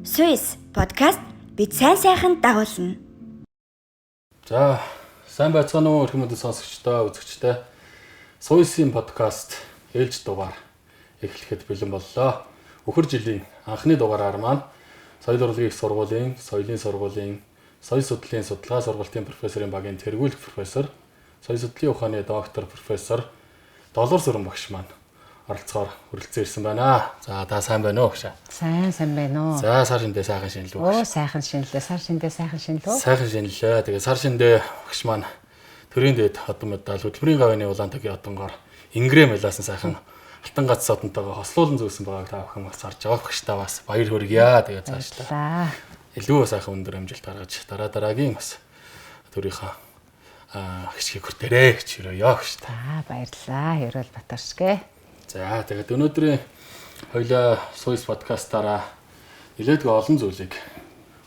Swiss podcast бид сайн сайхан дагуулна. За, сайн байцгаана уу эрхэм мэдээ сонсогчдоо, үзэгчдээ. Swiss-ийн подкаст ээлж дугаар эхлэхэд бэлэн боллоо. Өхөр жилийн анхны дугаараар маань соёл урлагийн их сургуулийн, соёлын сургуулийн, соёл судлалын судалгаа сургалтын профессорын багийн тэргүүлэх профессор, соёл судлалын ухааны доктор профессор Долгор Сүрэн багш маань оролцохоор хүрэлцэн ирсэн байна. За, та сайн байна уу гэж. Сайн байна уу? За, сар шиндээ сайхан шинэлүү. Оо, сайхан шинэлээ. Сар шиндээ сайхан шинэлөө. Сайхан шинэлээ. Тэгээ сар шиндээ багш маань төрийн дэд одон медаль, хөтөлбөрийн гавьяаны улаантагийн одонгоор ингрэм ялаасан сайхан алтан гац содонтойгоо хослуулан зөөсөн байгааг та бүхэн бас харж байгаа багш та бас баяр хүргье. Тэгээ цаашдаа илүү сайхан өндөр амжилт гаргаж дараагийн бас төрийнхөө хичгийг хүртээрэй гэж өрөөё гэж та. Баярлалаа. Ерөөл Батаршгэ. За тэгээд өнөөдрийн хоёлаа Swiss podcast-аараа нэлээдгүй олон зүйлийг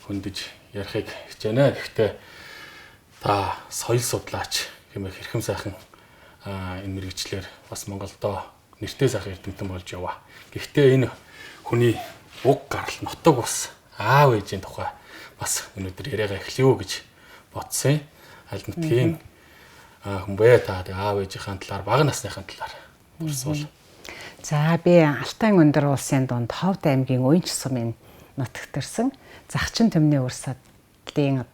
хөндөж ярихыг хичээнэ. Гэхдээ та соёл судлаач хэмээх хэрхэм сайхан энэ мэргэжлэр бас Монголдо нэртэй сайхан эрдэмтэн болж яваа. Гэхдээ энэ хүний уг гарал нутаг ус аав ээжийн тухай бас өнөөдөр яриагаа эхлэе гэж бодсон. Аль нутгийн хүн бэ та аав ээжийнхээ талаар бага насныхаа талаар дурсвал. За би Алтан өндөр улсын дунд Ховд аймгийн Уянч сумын нутагт төрсөн. Загчин төмний урс судлалын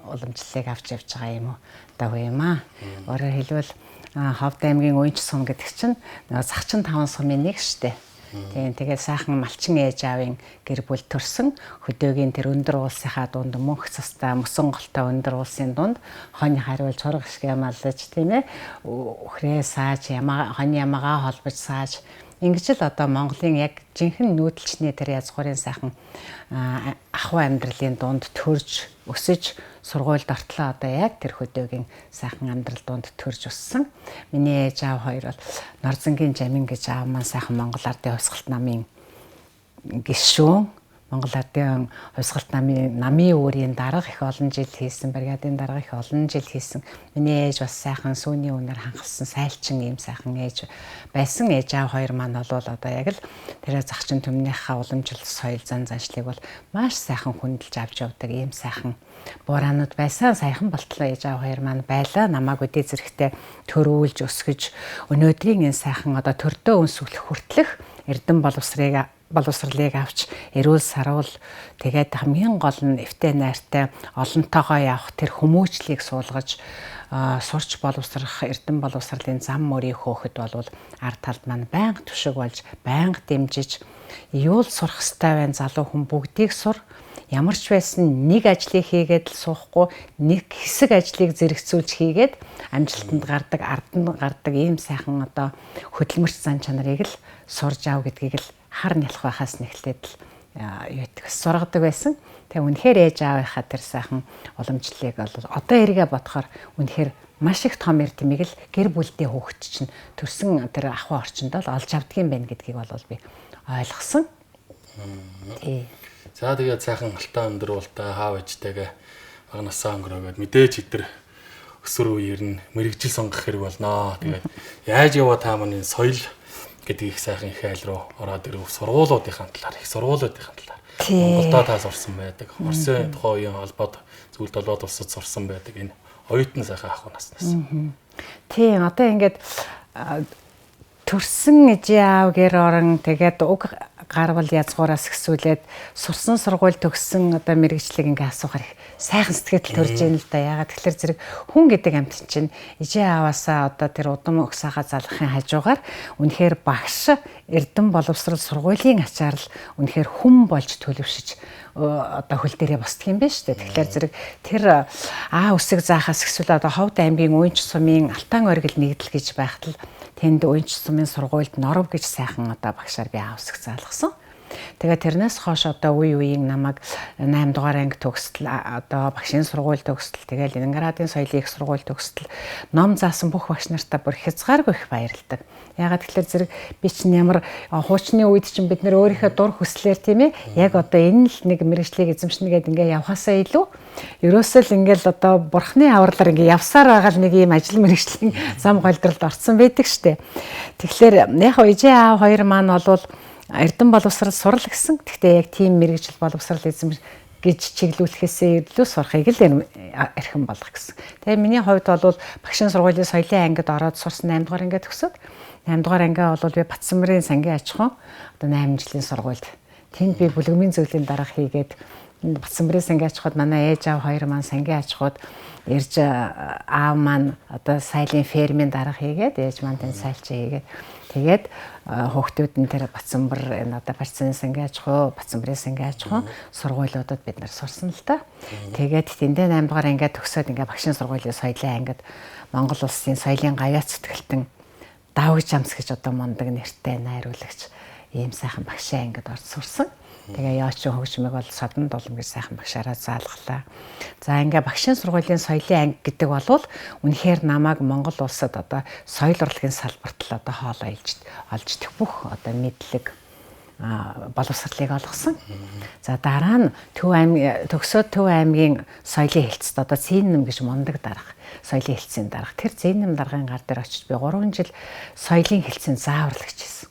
уламжлалыг авч явж байгаа юм уу? Дагуу юм аа. Өөрөөр хэлбэл Ховд аймгийн Уянч сум гэдэг чинь Загчин 5 сумын нэг штэ. Тэгээд сайхан малчин ээж аавын гэр бүл төрсөн. Хөдөөгийн тэр өндөр улсынхаа дунд мөнх цастай мөсөн голтой өндөр улсын дунд хонь хариулж хураг шиг ямаалж тийм ээ. Өхрээ сааж хонь ямагаа холбож сааж ингэж л одоо Монголын яг жинхэнэ нүүдэлчний тэр язгуурын сайхан ахуй амьдралын дунд төрж өсөж сургуульд ортлоо одоо яг тэр хөдөөгийн сайхан амьдрал дунд төрж өссөн. Миний ээж аав хоёр бол Норзангийн Жамин гэж аав маань сайхан Монгол Ардын хувьсгалт намын гишүүн. Монгол Ардын хувьсгалт намын өөрийн дарга их олон жил хийсэн, бригадын дарга их олон жил хийсэн. Миний ээж бас сайхан сүүний үнээр хангалсан сайлчин ийм сайхан ээж байсан. Ээж аав хоёр маань бол одоо яг л тэр Загчин төмнийхээ уламжлалт соёл заншлыг бол маш сайхан хүндэлж авч явдаг ийм сайхан бураанууд байсан. Саяхан болтлоо ээж аав хоёр маань байлаа. Намааг үдээ зэрэгтэй төрүүлж өсгөж өнөөдрийн энэ сайхан одоо төрдөө өнсгөх хүртлэх эрдэм боловсролыг авч эрүүл саруул тэгээд хамгийн гол нь эвтэй найртай олонтойгоо явах тэр хүмүүжлийг суулгаж сурч боловсрох эрдэм боловсролын зам мөрийг хөөхд болвол ард талд маань байнга түшиг болж байнга дэмжиж юул сурах ёстой байна залуу хүн бүгдийг сур. Ямар ч байсан нэг ажлыг хийгээд л суухгүй нэг хэсэг ажлыг зэрэгцүүлж хийгээд амжилтанд гардаг арданд гардаг ийм сайхан одоо хөдөлмөрч зан чанарыг л сурж аав гэдгийг л хар нялх байхаас нэхлээд л юутг сургадаг байсан. Тэгээ үнэхээр ээж аавынхаа тэр сайхан уламжлалыг бол одоо эргээ бодохоор үнэхээр маш их том эрдэмийг л гэр бүлдээ хөөгч чинь төрсэн тэр ахуй орчинд л олж авдгийн байна гэдгийг бол би ойлгосон. Тий. За тэгээд сайхан алтан өндөр уултай хаав ээжтэйгээ бага насаа өнгөрөөгөөд мэдээж хитэр өсвөр үеэр нь мэрэгжил сонгох хэрэг болноо. Тэгээд яаж яваа та маань энэ соёл гэдэг их сайхан их айл руу ороод ирв сургуулиудынхаа талаар их сургуулиудынхаа талаар Монголдо та сурсан байдаг. Орсын тухайн үеийн холбоод зүйл толгойд улсад сурсан байдаг. Энэ оюутан сайхан ахуй наснаас. Тийм одоо ингээд төрсөн ээж аав гэр орон тэгээд уг гарвал язгуураас гисүүлээд сурсан сургууль төгссөн одоо мэрэгчлэг ингээ асуухаар их сайхан сэтгэл төрж ийн л да. Ягаад тэгэхээр зэрэг хүн гэдэг амьтан чинь ээжээ аваасаа одоо тэр удам өгсаахаа залгахын хажуугаар үнэхээр багш эрдэм боловсрол сургуулийн ачаар л үнэхээр хүн болж төлөвшөж одоо хөл дээрээ босдох юм байна шүү дээ. Тэгэхээр зэрэг тэр үсэг заахаас эсвэл одоо Ховд аймгийн Уянч сумын Алтан оргил нэгдэл гэж байхад л тэнд Уянч сумын сургуульд Норов гэж сайхан одоо багшаар би үсэг заалгасан. Тэгээд тэрнээс хойш одоо үеийн намайг 8 дугаар анги төгсөл одоо багшийн сургууль төгсөл тэгээд Ленинградын соёлын их сургууль төгсөл ном заасан бүх багш нартаа бүр хязгааргүй их баярлдаг. Ягаад тэгэхээр зэрэг би чинь ямар хуучны үед чинь бид нэр өөрийнхөө дур хүслээр тийм ээ яг одоо энэ л нэг мэрэгчлийг эзэмшнэ гэдэг ингээ явхасаа илүү ерөөсөө л ингээл одоо бурхны авралаар ингээ явсаар байгаа л нэг ийм ажил мэрэгчлийн зам голдролд орсон байдаг штэ. Тэгэхээр яг ээжээ аав хоёр маань болвол Эрдэм боловсрал сурал гэсэн. Гэхдээ яг тийм мэрэгжил боловсрал эзэм гэж чиглүүлэхээсээ илүү сурахыг л эрхэм болгох гэсэн. Тэгээ миний хувьд бол багшийн сургуулийн соёлын ангид ороод сурсан 8 дугаар ангид төгсөөд 8 дугаар ангиа бол би Батсанбарын сангийн аж ахуйн одоо 8 жилийн сургуульд тэнд би бүлэгмийн зөвлөлийн дарга хийгээд Батсанбарын сангийн аж ахуйд манай ээж аав хоёр маань сангийн аж ахуйд ирж аав маань одоо сайлын фермийн дарга хийгээд ээж маань тэнд сайлчаа хийгээд тэгээд хүүхдүүд нь тэр Батсанбар энэ одоо Барцны сангийн аж ахуй, Батсанбарын сангийн аж ахуй сургуулиудад бид нар сурсан л та. Тэгээд тэндээ 8 дугаар ангиад төгсөөд ингээ багшийн сургуулийн соёлын ангид Монгол улсын соёлын гавьяац зүтгэлтэн Давж амс гэж одоо мундаг нэртэй найруулагч ийм сайхан багшийн ангид орж сурсан. Тэгээ яачин хөгжмийг бол Содон Дулам гэж сайхан багшаараа заалглаа. За ингээ багшийн сургуулийн соёлын анги гэдэг бол үнэхээр намайг Монгол улсад одоо соёл урлагийн салбарт л одоо хоолоо олж идэх бүх одоо мэдлэг боловсролыг олгосон. За дараа нь төгсөөд Төв аймгийн соёлын хэлцэд одоо Зээнэм гэж мундаг дарга, соёлын хэлцээний дарга. Тэр Зээнэм даргын гар дээр очиж би 3 жил соёлын хэлцээний зааварлагч хийсэн.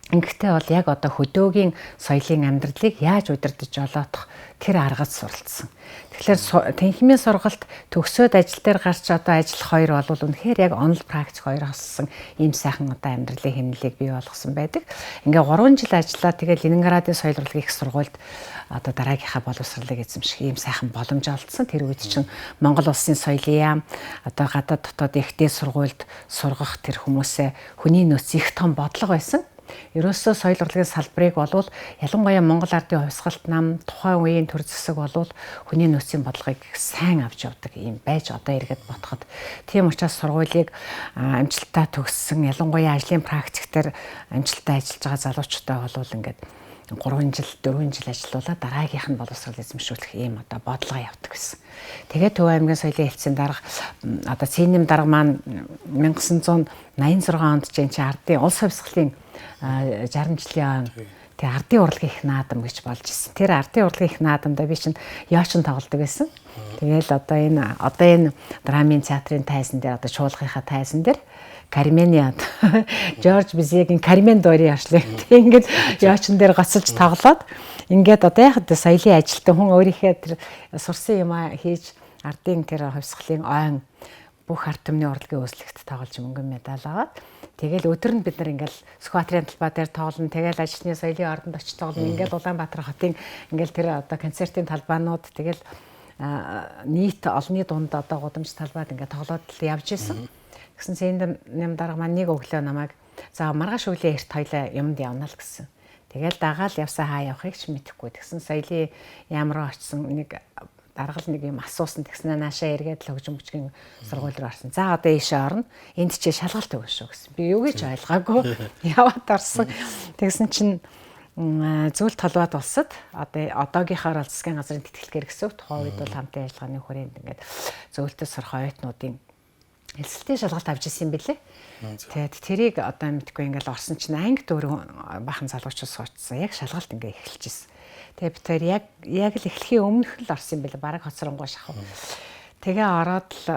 Ингэхдээ бол яг одоо хөдөөгийн соёлын амьдралыг яаж удирдах жолоодох тэр аргад суралцсан. Тэгэхээр тэнхимийн сургалт төгсөөд ажил дээр гарч одоо ажиллах хоёр бол үнэхээр яг онл практик хоёр хослсон ийм сайхан одоо амьдралын хэмнэлийг бий болгосон байдаг. Ингээ 3 жил ажиллаа тэгээд Ленинградын соёл урлагийн их сургуульд одоо дараагийнхаа боловсролыг эзэмших ийм сайхан боломж олдсон. Тэр үед чинь Монгол улсын соёлын яам одоо гадаад дотоод ихтэй сургуульд сургах тэр хүмүүсээ хүний нөөц их том бодлого байсан. Ерөөсөө соёл урлагийн салбарыг болвол ялангуяа Монгол ардын хувьсгалт нам тухайн үеийн төр зэсэг болвол хүний нөөцийн бодлогыг сайн авч явдаг юм байж одоо иргэд ботход. Тийм учраас сургуулийг амжилттай төгссөн ялангуяа ажлын практиктэр амжилттай ажиллаж байгаа залуучуудаа болвол ингээд 3 жил 4 жил ажиллаулаад дараагийнх нь боловсрол эзэмшүүлэх ийм одоо бодлого явдаг гэсэн. Тэгээд Төв аймгийн соёлын хэлтсийн дарга одоо Зээнэм дарга маань 1986 онд чинь ардын улс хувьсгалын 60 жилийн тэр ардын урлагийн их наадам гэж болж ирсэн. Тэр ардын урлагийн их наадамда би чинь яочин тоглодог байсан. Тэгээл одоо энэ драмын театрын тайзан дээр одоо чуулгынхаа тайзан дээр Кармениад Жорж Бизегийн Кармен дуурийн арчлыг ингээд яочин дээр гоцолж тоглоод ингээд одоо яг соёлын ажилтан хүн өөрийнхөө тэр сурсан юм хийж ардын тэр хувьсгалын ойн бүх ард түмний урлагийн үүслэгт тоглож мөнгөн медаль аваад тэгэл өдөр нь бид нар ингээл Сүхбаатарын талбай дээр тоглоно. Тэгэл ажлын соёлын ордонд очиж тоглоно. Ингээл Улаанбаатар хотын ингээл тэр одоо концертын талбайнууд тэгэл нийт олонний дунд одоо гудамж талбайд ингээд тоглоод явж исэн. Тэгсэн Зээнэм дарга маань нэг өглөө намайг за маргааш өглөө эрт хоёлаа юмд явна л гэсэн. Тэгэл дагаал явсаа хаа явахыг ч мэдэхгүй. Тэгсэн соёлын яам руу очсон нэг даргал нэг юм асуусан тэгснэ наашаа эргээд л хөгжим бүчгийн сургууль руу орсон. За одоо ийшээ орно. Энд чи шалгалт өгнө шүү гэсэн. Би юу гэж ойлгоогүй. Яваад орсон. Тэгсэн чинь зөвлөлт толгойд улсад одоо одоогийнхоор бол засгийн газрын тэтгэлгээр гэсэн тухайн үед бол хамтын ажиллагааны хүрээнд ингээд зөвлөлтөд сурах оюутнуудын элсэлтийн шалгалт авч ирсэн юм билээ. Тэгээд тэрийг одоо мэдгүй ингээл орсон чинь анги дөөр бахан залуучууд суучсан. Яг шалгалт ингээ эхэлж ирсэн. Тэгээд бид тэр яг л эхлэхийн өмнөх л орсон юм билээ. Бараг хоцронгоо шахав. Тэгээ ороод л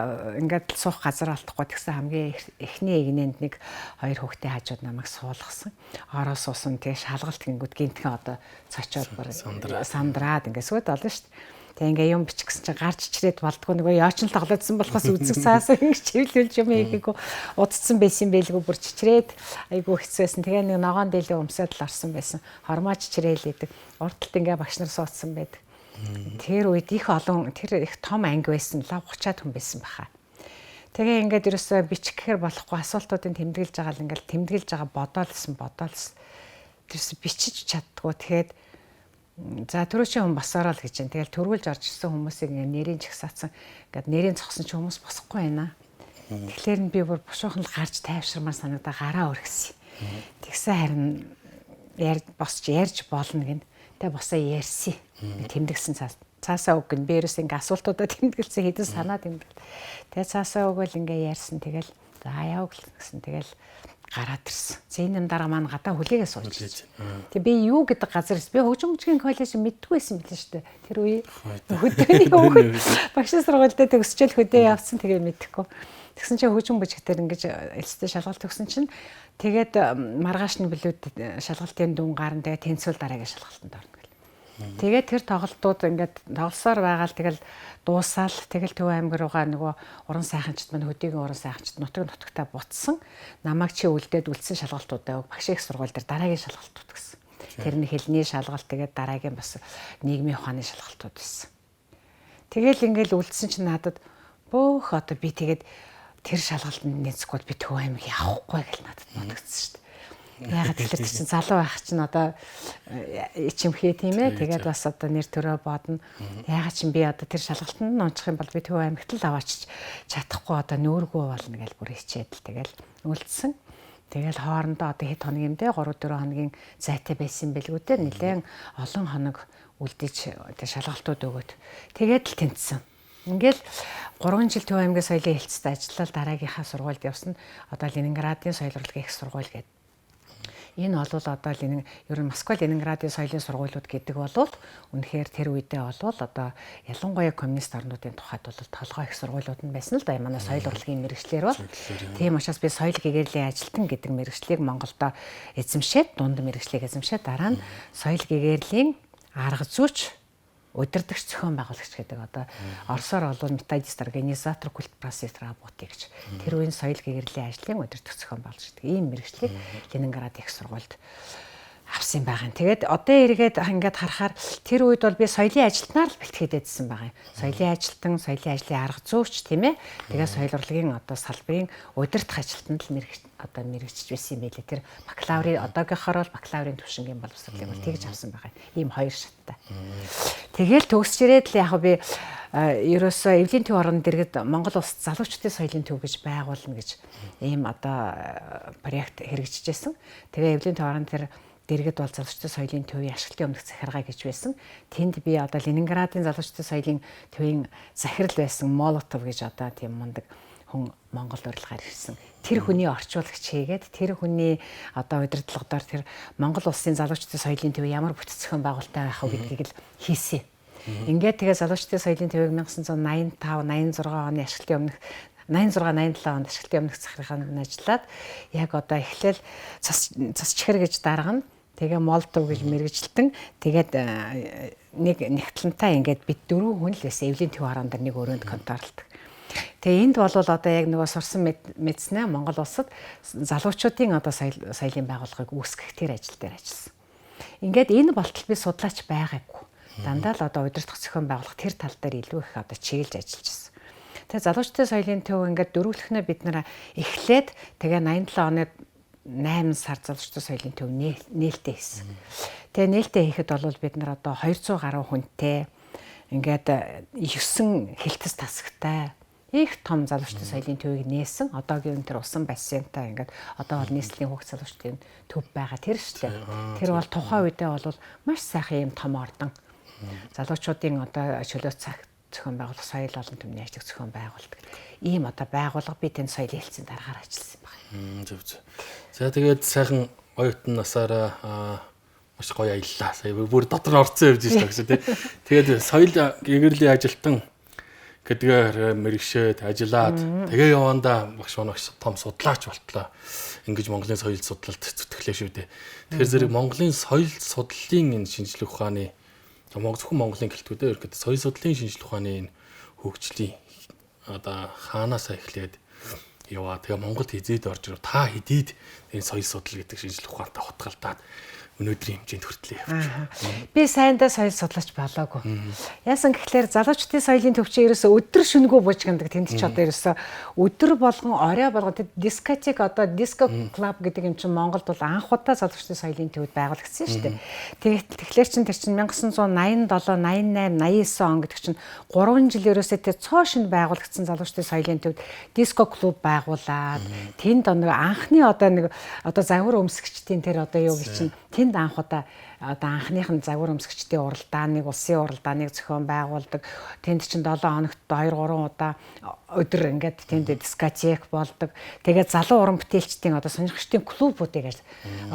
ингээд суух газар олдохгүй тэгсэн хамгийн эхний игнэнд нэг хоёр хүүхдээ хажууд намайг суулгасан. Ороо суусан тэгээ шалгалт гингүүд гинтхэн одоо цочоод бар сандраад ингээд сүгэд олно шүү дээ. Тэгээ ингээ юм бичих гэсэн чинь гарч ичрээд болдгоо нөгөө яочин л тоглоодсон болохоос үзэг цаасаа ингэ чивлүүлж юм хийгээгүй удцсан байсан байлгүй бүр чичрээд айгу хэцүүсэн. Тэгээ нэг ногоон дээлээ өмсөд л орсон байсан. Хормоо чичрээл идэг. Урдталт ингээ багш нар суудсан байдаг. Тэр үед их том анги байсан. Лав 30-аад хүн байсан баха. Тэгээ ингээд ерөөсөө бичих гэхээр болохгүй асуултуудыг тэмдэглэж байгаа л ингээл тэмдэглэж байгаа бодоолсон. Тэрс бичиж чаддгүй. Тэгээд за төрөөчийн хүн босоороо л гэж байна. Тэгэл төрүүлж орж ирсэн хүмүүсийг ингээ нэрийн жагсаацсан. Ингээд нэрийн зогсон ч хүмүүс босохгүй байна. Тэгэхээр би бүр бушуухан л гарч тайвширмаар санагдаа гараа өргөсөн. Тэгсэн харин босч ярьж болно гин. Тэгээ босоо ярьсан. Тэмдэгсэн цаасаа үг гин. Би ерөөс ингээ асуултуудаа тэмдэглэсэн хэдэн санаа тэмдэглэл. Тэгээ цаасаа өгөөл ингээ ярьсан. Тэгэл за яав гэсэн. Тэгэл гараад ирсэн. Зээнэм дарга маань гадаа хүлээгээ сууж. Тэгээ би юу гэдэг газар би хөгжим бүжгийн коллеж мэддгүй байсан билээ шүү дээ. Тэр үе хөдөөний хөвгөд багш сургуультай төгсчээл хөдөө явсан тэгээ мэдэхгүй. Тэгсэн чинь хөгжим бүжигтэр ингэж элстэй шалгалт өгсөн чинь Тэгээд маргаашны билүүд шалгалтын дүн гарна. Тэгээд тэнцвэл дараагийн шалгалтанд орно гэл. Тэгээд тэр тоглолтууд ингээд тоглосоор байгаа л тэгэл дуусаал тэгэл Төв аймаг руугаа нөгөө уран сайханчд маань хөдөөгийн уран сайханчд нутагтаа буцсан. Намайг чи үлдээд үлдсэн шалгалтуудаа багш их сургууль дээр дараагийн шалгалтууд гэсэн. Тэрний хэлний шалгалт тэгээд дараагийн бас нийгмийн ухааны шалгалтууд байсан. Тэгэл ингээл үлдсэн чинь надад бөөх одоо би тэгээд тэр шалгалтанд нэцэхгүй би Төв аймаг явахгүй гэл надад бодогдсон шүү дээ. Ягаад гэвэл чинь залуу байх чинь одоо ичимхээ тийм ээ. Тэгээд бас одоо нэр төрөө бодно. Ягаад чинь би одоо тэр шалгалтанд нунчих юм бол би Төв аймагт л аваач чадахгүй одоо нөөргөө болно гэж бүр хичээд л тэгэл үлдсэн. Тэгэл хоорондоо одоо хэд хоног юм дээ 3-4 хоногийн зайтай байсан бэлгүү дээ. Нилээн олон хоног үлдээж шалгалтууд өгөөд тэгээд л тэнцсэн. Ингээл 3 жил Төв аймгийн соёлын хэлтсэд ажиллаад дараагийнхаа сургуульд явсан. Одоо Ленинградын соёл урлагийн их сургууль гэдэг. Энэ бол одоо ер нь Москва Ленинградын соёлын сургуулиуд гэдэг бол үнэхээр тэр үедээ бол одоо ялангуяа коммунист орнуудын тухайд бол толгой их сургуулиуд нь байсан л да. Манай соёл урлагийн мэргэжлэр бол тийм учраас би соёл гэгэрлийн ажилтан гэдэг мэргэжлийг Монголдо эзэмшээд дунд мэргэжлийг эзэмшээд дараа нь соёл гэгэрлийн арга зүйч удирдагч зохион байгуулагч гэдэг одоо орсоор бол методист организатор культпрасит работы гэж тэр үеийн соёл гэгэрлийн ажлын удирдагч зохион байгуулагч гэдэг ийм мэргэжлийг Ленинград их сургуульд авсан байгаа юм. Тэгээд одоо эргээд ингээд харахаар тэр үед бол би соёлын ажилтнаар л бэлтгэхэд байжсан байгаа юм. Соёлын ажилтан, соёлын ажлын арга зүйч тийм ээ. Тэгээд соёл урлагийн одоо салбарын удирдах ажилтнанд л мэрэгчж байсан юм байлээ. Тэр бакалаврын одоогийнхоор бол бакалаврын түвшингийн боловсролыг бол тэгж авсан байгаа юм. Ийм хоёр шаттай. Тэгэл төгсч ирээд л яг би ерөөсөө эвлийн төв орон дэргэд Монгол улсад залуучдын соёлын төв гэж байгуулна гэж ийм одоо проект хэрэгжижсэн. Тэгээ эвлийн төв орон тэр дэргэд бол залуучдын соёлын төвийн ашиглалтын өмнөх захиргаа гэж байсан. Тэнд би одоо Ленинградын залуучдын соёлын төвийн захирал байсан Молотов гэж одоо тийм мундаг хүн Монгол урилгаар ирсэн. Тэр хүний орчуулагч хийгээд тэр хүний одоо удирдлагаар тэр Монгол улсын залуучдын соёлын төв ямар бүтэц зохион байгуулалттай байх вэ гэдгийг л хийсэн. Ингээд тэгээ залуучдын соёлын төвийг 1985 86 оны ашиглалтын өмнөх 86 87 онд ашиглалтын өмнөх захиргаанд ажиллаад яг одоо эхлээл цас чихэр гэж даргана. Тэгээ Молдов гэж мэргэжилтэн тэгээд нэг нэгтлэнтэй ингээд бид 4 хүн л байсан. Эвлийн төв хараан дээр нэг өрөөнд конторлдог. Тэгээ энд бол одоо яг нөгөө сурсан мэдснэ Монгол улсад залуучуудын одоо соёлын байгууллагыг үүсгэх тэр ажил дээр ажилласан. Ингээд энэ болтол би судлаач байгаагүй. Дандаа л одоо удирдах зохион байгуулах тэр тал дээр илүү их одоо чиглэж ажиллаж байсан. Тэгээ залуучдын соёлын төв ингээд дөрөвлөхнөө бид нэр эхлээд тэгээ 87 оны 8 сар залуучдын соёлын төв нээлттэй хийсэн. Тэгээ нээлттэй хийхэд бол бид нар одоо 200 гаруй хүнтэй ингээд 9 хэлтэс тасагтай их том залуучдын соёлын төвийг нээсэн. Одоогийн тэр усан бассейнтай ингээд одоо бол нийслэлийн хүүхд залуучдын төв байгаа тэр шүү дээ. Тэр бол тухайн үедээ бол маш сайхан юм том ордон. Залуучуудын одоо чөлөө цагт зохион байгуулах соёл олон түмний ажлыг зохион байгуулдаг. Ийм одоо байгууллага би тэнд соёлын хэлтсийн дараагаар ажилласан байна. Зөв. За тэгээд сайхан оюутан насаараа маш гоё аяллаа. Сая бүр дотор орцсон явж байна гэсэн тийм. Тэгээд соёл гэгэрлийн ажилтан гэдгээр мэрэгшээд ажиллаад тэгээ явандаа багш оногч том судлаач болтлоо. Ингэж Монголын соёл судлалд зүтгэлээ шүү дээ. Тэгэхээр зэрэг Монголын соёл судлалын энэ шинжлэх ухааны зөвхөн Монголын гэлтгүүдээр ихэд соёл судлалын шинжлэх ухааны энэ хөгжлийн одоо хаанаас эхлээд яваа. Тэгээ Монголд хизээд орж ирв. Та хэдийд энэ соёл судлал гэдэг шинжлэх ухаантай хутгалдаад өнөөдрийн хэмжээнд хүртлээ явж байна. Би сайндаа соёл судлаач болоогүй. Яасан гэхлээр залуучдын соёлын төвчөө ерөөсө өдөр шөнөгөө буужгандаг. Тэнд ч одоо ерөөсө өдөр болгон орой болгон дискотек одоо диско клуб гэдэг юм чинь Монголд бол анх удаа залуучдын соёлын төвд байгуулагдсан шүү дээ. Тэгэхээр чин тэр чин 1987, 88, 89 он гэдэг чинь 3 жил ерөөсө тэр цоо шинэ байгуулагдсан залуучдын соёлын төвд диско клуб байгуулад тэнд анхны одоо загвар өмсгчдийн тэр одоо юу гэж чинь тэнд анх удаа одоо анхных нь загвар өмсгчдийн уралдааныг улсын уралдааныг зохион байгуулдаг. Тэнд чинь 7 хоногт 2-3 удаа өдөр ингээд тэнд дискотек болдог. Тэгээд залуу уран бүтээлчдийн одоо сонирхчдын клубүүдийг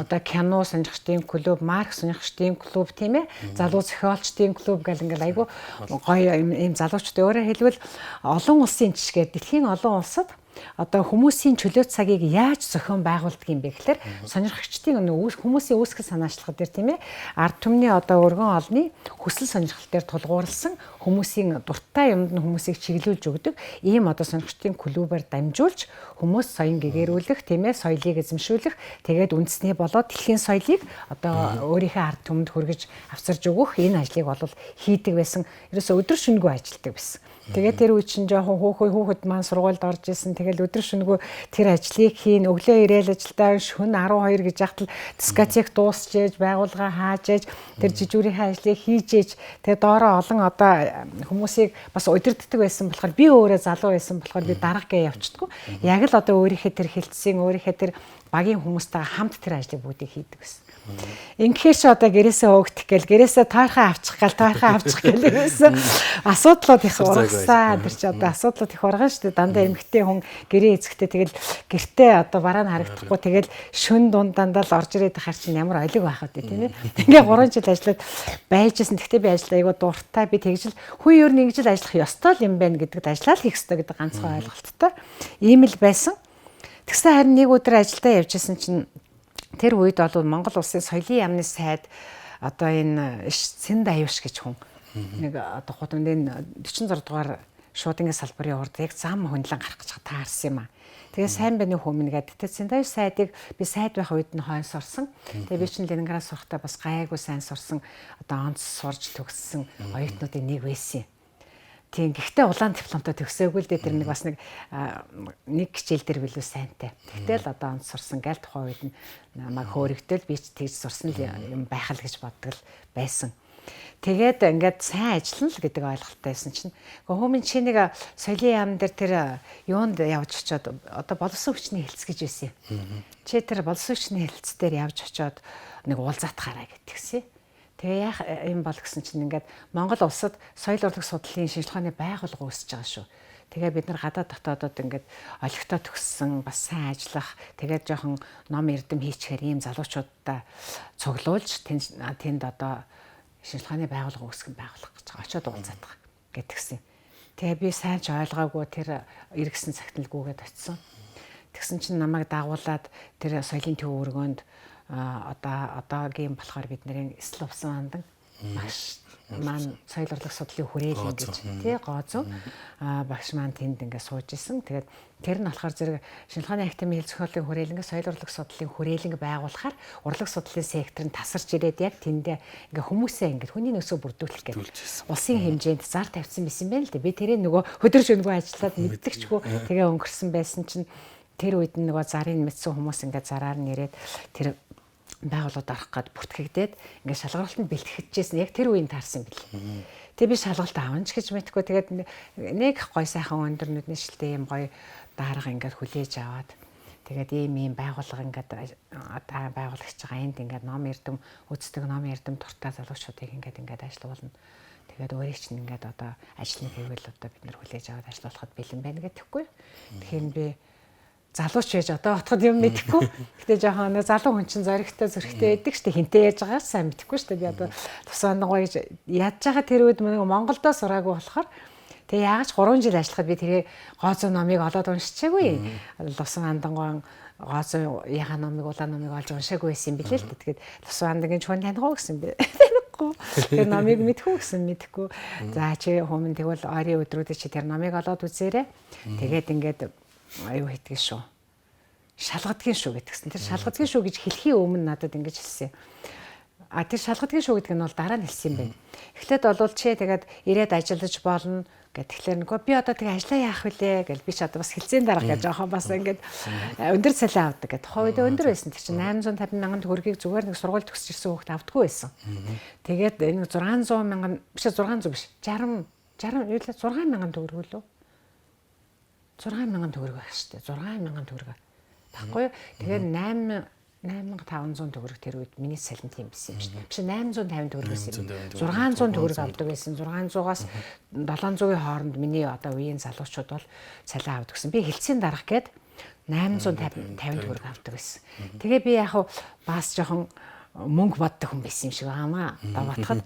одоо кино сонирхчдын клуб, марк сонирхчдын клуб тийм ээ. Залуу зохиолчдын клуб гэл ингээд айгу гоё ийм залуучууд өөрөөр хэлбэл олон улсын жишгээ дэлхийн олон улсад одоо хүмүүсийн чөлөө цагийг яаж зохион байгуулдаг юм бэ гэхээр сонирхогчдын хүмүүсийн үүсгэл санаачлага дээр тийм ээ ард түмний одоо өргөн олны хүсэл сонирхол дээр тулгуурласан хүмүүсийн дуртай юмд нь хүмүүсийг чиглүүлж өгдөг ийм одоо сонирхчдын клубээр дамжуулж хүмүүс соён гэгэрүүлэх тийм ээ соёлыг эзэмшүүлэх тэгээд үндэсний болоод дэлхийн соёлыг одоо өөрийнхөө ард түмэнд хүргэж авчирж өгөх энэ ажлыг бол хийдэг байсан. Ерөөсө өдөр шөнөгүй ажилладаг байсан. Тэгээд тэр үе чинь жоохон хүүхэд маань сургуульд орж исэн. Тэгэл өдөр шөнөгүй тэр ажлыг хийн, өглөө ирээл ажилдаа шөнө 12 гэж яхад дискотек дуусч ээж, байгууллага хааж ээж, тэр жижүүрийнхээ ажлыг хийж ээж. Тэгээд доороо олон одоо хүмүүсийг бас удирддаг байсан болохоор би өөрөө залуу байсан болохоор би дарга гээ явчихдаггүй. Яг л одоо өөрийнхөө тэр хилцсэн, өөрийнхөө тэр багийн хүмүүстэйгээ хамт тэр ажлыг бүгдийг хийдэг байсан. Инхээр ч одоо гэрээсээ хөөгдөх гээл гэрээсээ тойрхоо авчих гээл ерөөсөө асуудлууд их ургасан. Тэр чи одоо асуудлууд их урган шүү дээ. Дандаа эмэгтэй хүн гэрээ эзэхтэй тэгэл гэртээ одоо бараа нь харагдахгүй тэгэл шөн дунд дандаа л орж ирээд хахаар чинь ямар олиг байхад тийм ээ. Тэгээ 3 жил ажиллаад байжсэн. Тэгтээ би ажиллаа айгуу дуртай. Би тэгжил хүн ер нь ингэж л ажиллах ёстой юм байна гэдэгт ажиллаад хийх ёстой гэдэг ганцхан ойлголттой. Ийм л байсан. Тэгсэн харин нэг өдөр ажилдаа явжсэн чинь тэр үед бол Монгол улсын соёлын яамны сайд одоо энэ Сэнд Аюуш гэж хүн нэг одоо хутамдын 46 дугаар шуудангийн салбарын урд яг зам хөндлөн гарах гэж таарсан юм аа. Тэгээ сайн байна уу хүмүүс гэдэг. Тэгээ Сэнд Аюуш сайдыг би сайд байх үед нь хойно сурсан. Тэгээ би чинь Ленинград сурахтаа бас гайгүй сайн сурсан. Одоо онц сурж төгссөн оюутнуудын нэг байсан. Тийм гэхдээ улаан дипломтой төгсөөгүй л дээ тэр нэг бас нэг хичээл дээр билүү сайнтай. Тэгтэл одоо онц сурсан гээл тухайн үед намайг хөөрөгдөл би ч тэгж сурсан юм байх л гэж боддог л байсан. Тэгээд ингээд сайн ажиллана л гэдэг ойлголттой байсан чинь хүмүүс чи нэг соёлын яам дээр тэр юунд явж очиод одоо боловсон хүчний хэлц гэж байсан юм. Чи тэр боловсон хүчний хэлц дээр явж очиод нэг уулзаатахаараа гэдгсэн. Тэгээ яах юм бол гэсэн чинь ингээд Монгол улсад соёл урлаг судлалын шинжилгээний байгууллага үүсэж байгаа шүү. Тэгээ бид нар гадаад дотоодод ингээд олигтой төгссөн бас сайн ажиллах тэгээд жоохон ном эрдэм хийчихээр ийм залуучуудаа цуглуулж тэнд одоо шинжилгээний байгууллага үүсгэн байгуулах гэж байгаа. Очоод уулзаадах гэдгсэн. Тэгээ би сайн ч ойлгоогүй тэр эргэсэн цагт л гүгээд очисон. Тэгсэн чинь намайг дагуулад тэр соёлын төв өргөөнд одоогийн болохоор бидний Эсэл усан андан маш маань соёл урлаг судлалын хүрээлэн гэж тий гооцоо багш маань тэнд ингээд сууж исэн. Тэгээд тэр нь болохоор зэрэг шинжилгээний академийн хэл зохиолын хүрээлэн соёл урлаг судлалын хүрээлэн байгуулахаар урлаг судлалын секторын тасарч ирээд яг тэндээ ингээд хүмүүсээ ингээд хүний нөөцөө бүрдүүлэх гэдэг улсын хэмжээнд зар тавьсан байсан байх л дээ. Би тэрийг нөгөө хөдөр шөнөгүй ажиллаад мэддэгчгүй тэгээ өнгөрсөн байсан чинь тэр үед нөгөө зарын мэдсэн хүмүүс ингээд зараар нь ирээд тэр байгууллагад орох гээд бүртгэгдээд ингээд шалгалтанд бэлтгэжсэн. Яг тэр үеийн таарсан бэл. Тэгээ би шалгалт аванч гэж мэдгүй. Тэгээд нэг гой сайхан өндөр нүдний шилтэй юм гоё дарга ингээд хүлээж аваад тэгээд ийм байгууллага ингээд одоо байгуулагч байгаа энд ингээд ном эрдэм үздэг ном эрдэм дуртай залуучуудыг ингээд ажиллуулна. Тэгээд өөрийг чинь ингээд одоо ажлын хэвэл одоо бид нар хүлээж аваад ажиллуулахад бэлэн байна гэхгүй. Тэгэхээр би залууч байж одоо отоход юм мэдэхгүй. Гэтэ жоохон залуу хүн чинь зоригтой зөрхтэй байдаг штэ хинтээ яаж байгаач сайн мэдэхгүй штэ. Би одоо тусаан гоё яаж байгаа тэр үед Монголдоо сураагүй болохоор тэгээ яагаад 3 жил ажиллахад би тэрийг гооцоо номыг олоод уншчихаагүй. Лусан андангуун гооцоо яга номыг улаан номыг олж уншаагүй байсан юм билээ л дээ. Тэгээд Лусан андангийн чуун таних уу гэсэн би. Тэр номыг мэдхгүй гэсэн мэдхгүй. За чи хүмүүс тэгвэл ойрын өдрүүдэд чи тэр номыг олоод үзээрэй. Тэгээд ингээд аюу хитгэн шүү. Шалгадгийн шүү гэдгсэн. Тэр шалгадгийн шүү гэж хэлхийн өмнө надад ингэж хэлсэн. Тэр шалгадгийн шүү гэдэг нь бол дараа нь хэлсэн юм байна. Эхлээд болвол чи тэгээд ирээд ажиллаж болно гэхлээр нөгөө би одоо тэгээ ажиллаа яах вүлээ гэл би ч одоо бас хилцээний дарга гэж жоохон бас ингэж өндөр цалин авдаг гэдэг. Хойд өндөр байсан. Тэр чинь 850 мянган төгрөгийг зүгээр нэг сургууль төгсөж ирсэн хүүхэд авдаггүй байсан. Тэгээд энэ 600 мянган биш 600 биш 60 юу л 6 мянган төгрөг лөө 6 мянган төгрөг байх шүү дээ. 6 мянган төгрөг. Баггүй. Тэгээд 8500 төгрөг тэр үед миний салент юм байсан юм шүү дээ. Биш 850 төгрөг байсан. 600 төгрөг авдаг байсан. 600-аас 700-ийн хооронд миний одоо үеийн залуучууд бол цалин авдаг гэсэн. Би хилцээний дарга гээд 850 төгрөг авдаг байсан. Тэгээ би яг бас жоохон мөнгө боддог хүн байсан юм шиг байгаамаа. Одоо бодоход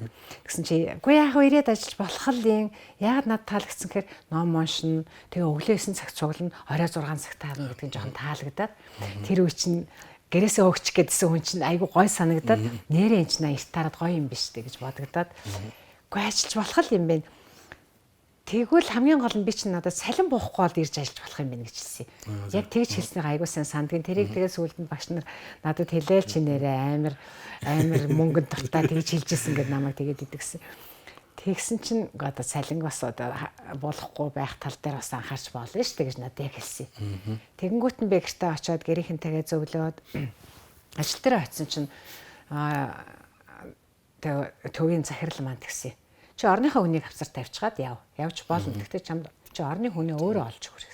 гэсэн чи үгүй яах вэ ирээд ажиллаж болох л юм. Яагаад надад таалагдсан гэхээр ном уншин тэгээ өглөөсөн цаг цуглана орой 6 цаг таарна гэдэг нь жоохон таалагдаад тэр үе чинь гэрээсээ өгчих гэдсэн хүн чинь айгу гой санагдаад нэрээ энэ чинь эрт тараад гоё юм биш үү гэж бодогдоод үгүй ажиллаж болох л юм байна. Тэгвэл хамгийн гол нь би чинь надад салин буухгүй бол ирж ажиллаж болох юм байна гэж хэлсэн. Яг тэгж хэлснээр айгуу сайн сандгийн тэрийг тэгээ сүүлд нь багш нар надад хэлээл чи нэрээ амар мөнгөнд дуртай тэгж хэлжсэн гэд намайг тэгээд идэгсэн. Тэгсэн чинь одоо салин бас одоо болохгүй байх тал дээр бас анхаарч болно шүү дээ гэж надад яг хэлсэн. Тэгэнгүүт нь би гэртээ очиод гэрийнхэнтэйгээ зөвлөөд ажил дээр очисон чинь төвийн захирал маань тэгсэн. Чи орныхоо хүнийг авцар тавьчихад яв. Явж болно. Гэхдээ чамд чи орны хүнээ өөрөө олж өгөх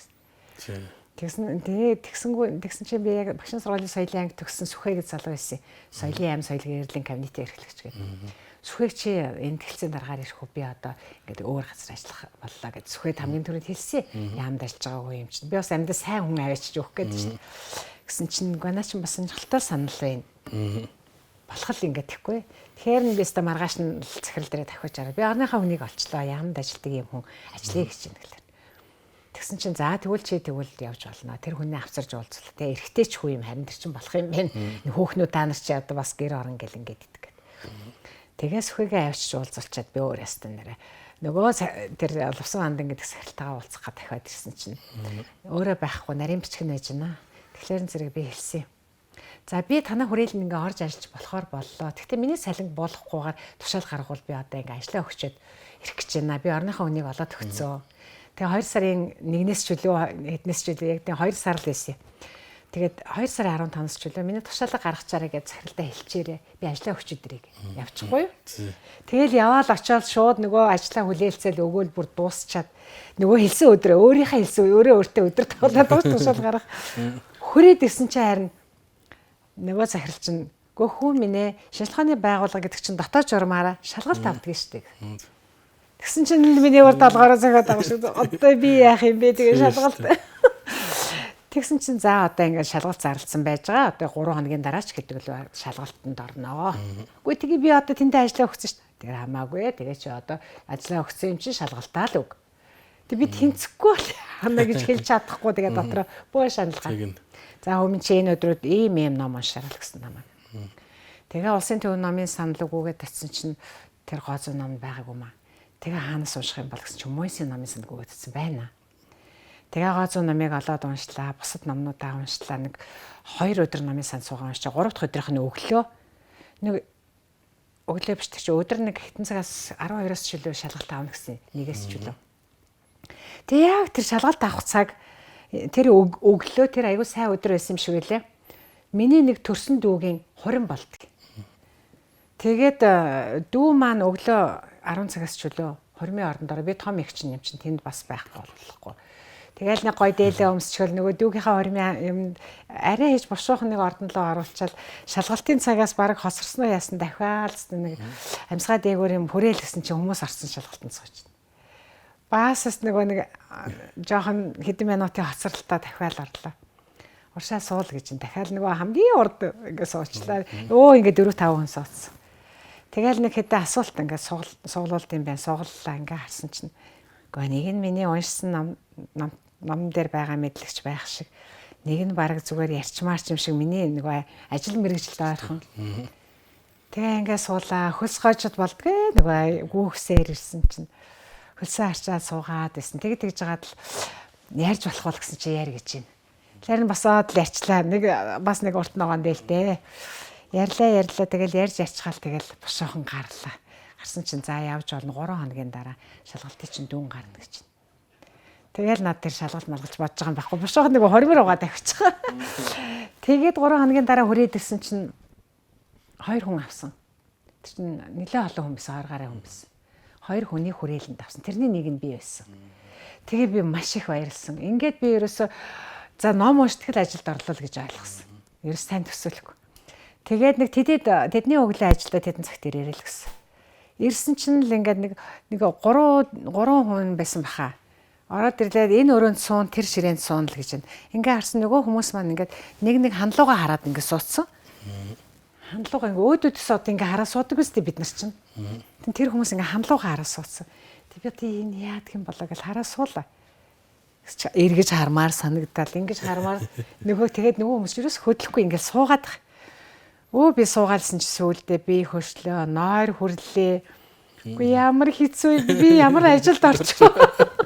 гэсэн. Тэгсэн чи би яг багшийн сургуулийн соёлын анги төгссөн Сүхэ гэж залуу байсан. Соёлын аим соёлын эрдлийн кабинетийн эрхлэгч гэдэг. Сүхэг чи энэ тэлцэн дараагаар ирэх үү би одоо ингээд өөр газар ажиллах боллоо гэж Сүхэд хамгийн түрүүнд хэлсэн. Яамд ажиллаж байгаагүй юм чинь. Би бас амьдаа сайн хүн аваачиж өгөх гэдэг чинь. Гэсэн чинь гана чинь бас сонирхолтой санал байна. Болох л ингээд тэггүй. Тэгэхээр нь биста маргааш нь захирал дээр давхиж араа. Би орныхаа хүнийг олчлоо. Яамд ажилтдаг юм хүн ажиллая гэж байна гэлээ. Тэгсэн чинь за тэгвэл явж болно. Тэр хүнээ авчирж уулзлаа. Тэгээ эргэтэй ч хүү юм харин тэр чинь болох юм байна. Хөөхнүүд та нар чи одоо бас гэр орон гэл ингээд иддэг. Тэгээс Сүхэгээ авчиж уулзалчаад би өөр ястан нэрэ. Нөгөө тэр Лувсан ханд ингээд сахилтаагаа уулзах гэж дахиад ирсэн чинь өөрөө байхгүй нарийн бичгэн байж байна. Тэгэхээр зэрэг би хэлсэн. За би танаа хүрээлэн ингээ орж ажиллаж болохоор боллоо. Гэхдээ миний салинг болохгүйгээр тушаал гаргавал би одоо ингээ ажиллаа өгчөөд ирэх гэж байна. Би орныхоо үнийг олоод өгцөө. Тэгээ 2 сарын 1-ээс чөлөө эднээс чөлөө яг 2 сар л байсан. Тэгээд 2 сарын 15-наас чөлөө миний тушаалга гаргачаарэ гэж захиралдаа хэлчихээрээ. Би ажиллаа өгчөөд ирэх. Явчихгүй юу? Тэгэл яваал очиод шууд нөгөө ажиллаа хүлээлцэл өгөөл бүр дуусчаад нөгөө хэлсэн өдрөө өөрийнхөө хэлсэн өөртөө өдөр тоглоод тушаал гаргах. Хүрээд ирсэн чинь харин нөгөө захирал чинь гөө хүн минь шалгалт байгууллага гэдэг чинь дотоод журмаараа шалгалт авдаг шүү дээ. Тэгсэн чинь миний урд алгаараа цагаад байгаа шүү. Одоо би яах юм бэ тэгээ шалгалт. Тэгсэн чинь за одоо ингээд шалгалт зарласан байж байгаа. Одоо 3 хоногийн дараа ч гэдэг л шалгалтанд орноо. Үгүй тэгээ би одоо тэндээ ажиллаа өгсөн шүү дээ. Тэр хамаагүй. Тэгээ чи одоо ажиллаа өгсөн юм чи шалгалтаа л өг. Тэг би тэнцэхгүй бол хана гэж хэлж чадахгүй тэгээ дотроо бөө шаналгаа. За өмнө чи энэ өдрүүд ийм ном уншаарай гэсэн намайг. Тэгээ улсын төв номын санал өгөөгээд татсан чинь тэр гооцоо ном байгаагүй маа. Тэгээ хаанаас унших юм бол гэсэн чинь Мойсийн номын санал өгөөд татсан байна. Тэгээ гооцоо номыг олоод уншлаа, бусад номнуудаа уншлаа. Нэг 2 өдөр номын санал суугаа уншчаа. 3 дахь өдрийнх нь өглөө. Нэг өглөө биш ч өдөр нэг хитэн цагаас 12-оос чөлөө шалгалт аавна гэсэн. Нэгээс чөлөө. Тэгээ яг тэр шалгалт авах цаг тэр өглөө тэр аягүй сайн өдөр байсан юм шиг үлээ. Миний нэг төрсөн дүүгийн хурин болдог. Тэгээд дүү маань өглөө 10 цагаас чөлөө хурмын ордондоо би том их чинь юм чинь тэнд бас байхгүй болохгүй. Тэгээл нэг гой дээлээ өмсчөөл нөгөө дүүгийнхаа хурмын юм арай хийж бошуух нэг ордонлоо оруулчаал шалгалтын цагаас баг хосорсноо яасан дахиад нэг амьсгаа дээгүүр юм хүрээл гэсэн чинь хүмүүс орсон шалгалтанд сууж. Баасаас нөгөө нэг жоохон хэдэн минутын хоцролтоо дахиад орлоо. Уршаа суул гэж чинь дахиад нөгөө хамгийн урд ингээ суучлаа. Ингээ 4-5 хүн суудсан. Тэгэл нэг хэдэн асуулт ингээ суулуулт юм байна. Сууллаа ингээ харсан чинь үгүй нэг нь миний уншсан ном дээр байгаа мэдлэгч байх шиг нэг нь баг зүгээр ярьчмаарч юм шиг миний нөгөө ажил мэргэжилд ойрхон. Тэгээ ингээ суулаа хөлс гойчод болдгоо нөгөө гүүхсээр ирсэн чинь хөлсөө харчаад суугаад байсан. Тэгж жагаад л ярьж болох бол гэсэн чи яар гэж байна. Тэр нь басаад л ярьчлаа. Бас нэг урт ногоон дээлтэй. Ярьлаа тэгэл ярьж ярьчихаал тэгэл бошоохон гарлаа. Гарсан чинь за явж болно 3 хоногийн дараа шалгалтын чинь дүүн гарна гэж. Тэгэл над тэр шалгалт малгалж бодож байгаа юм байхгүй. Бошоохон нэг 20 угаа тавьчих. Тэгээд 3 хоногийн дараа хүрээд ирсэн чинь 2 хүн авсан. Тэр чинь нэлээд олон хүн байсан, 20 гаруй хүн байсан. 2 хүний хүрээлэнд авсан. Тэрний нэг нь би байсан. Тэгээ би маш их баярлсан. Ингээд би ерөөсө за ном уншдаг л ажилд орлоо гэж ойлгосон. Ерөөс сайн төсөөлөхгүй. Тэгээд нэг тэдний өглөө ажилдаа тэдэн цагт ирээрэй л гэсэн. Ирсэн чинь л ингээд нэг 3 хүн байсан баха. Ороод ирлээд энэ өрөөнд суун, тэр ширээнд суун л гэж байна. Ингээ харсан нөгөө хүмүүс маань ингээд нэг хандлуугаа хараад ингээ суудсан. хандлуугаа ингээ өөдөөдөөс одоо ингээ хараа суудаг үстэй бид нар чинь. Тэр хүмүүс ингээ хандлуугаа хараа суудсан. Тэг би энэ яадаг юм болоо гэж хараа суулаа. Эргэж хармаар санагдал ингэж хармаар тэгээд нөгөө хүмүүс юус хөдлөхгүй ингээ суугаад байгаа. Би суугаалсан чи сүүлдээ би хөшлөө, нойр хүрлээ. Үгүй ямар хэцүү би ямар ажилд орчихоо.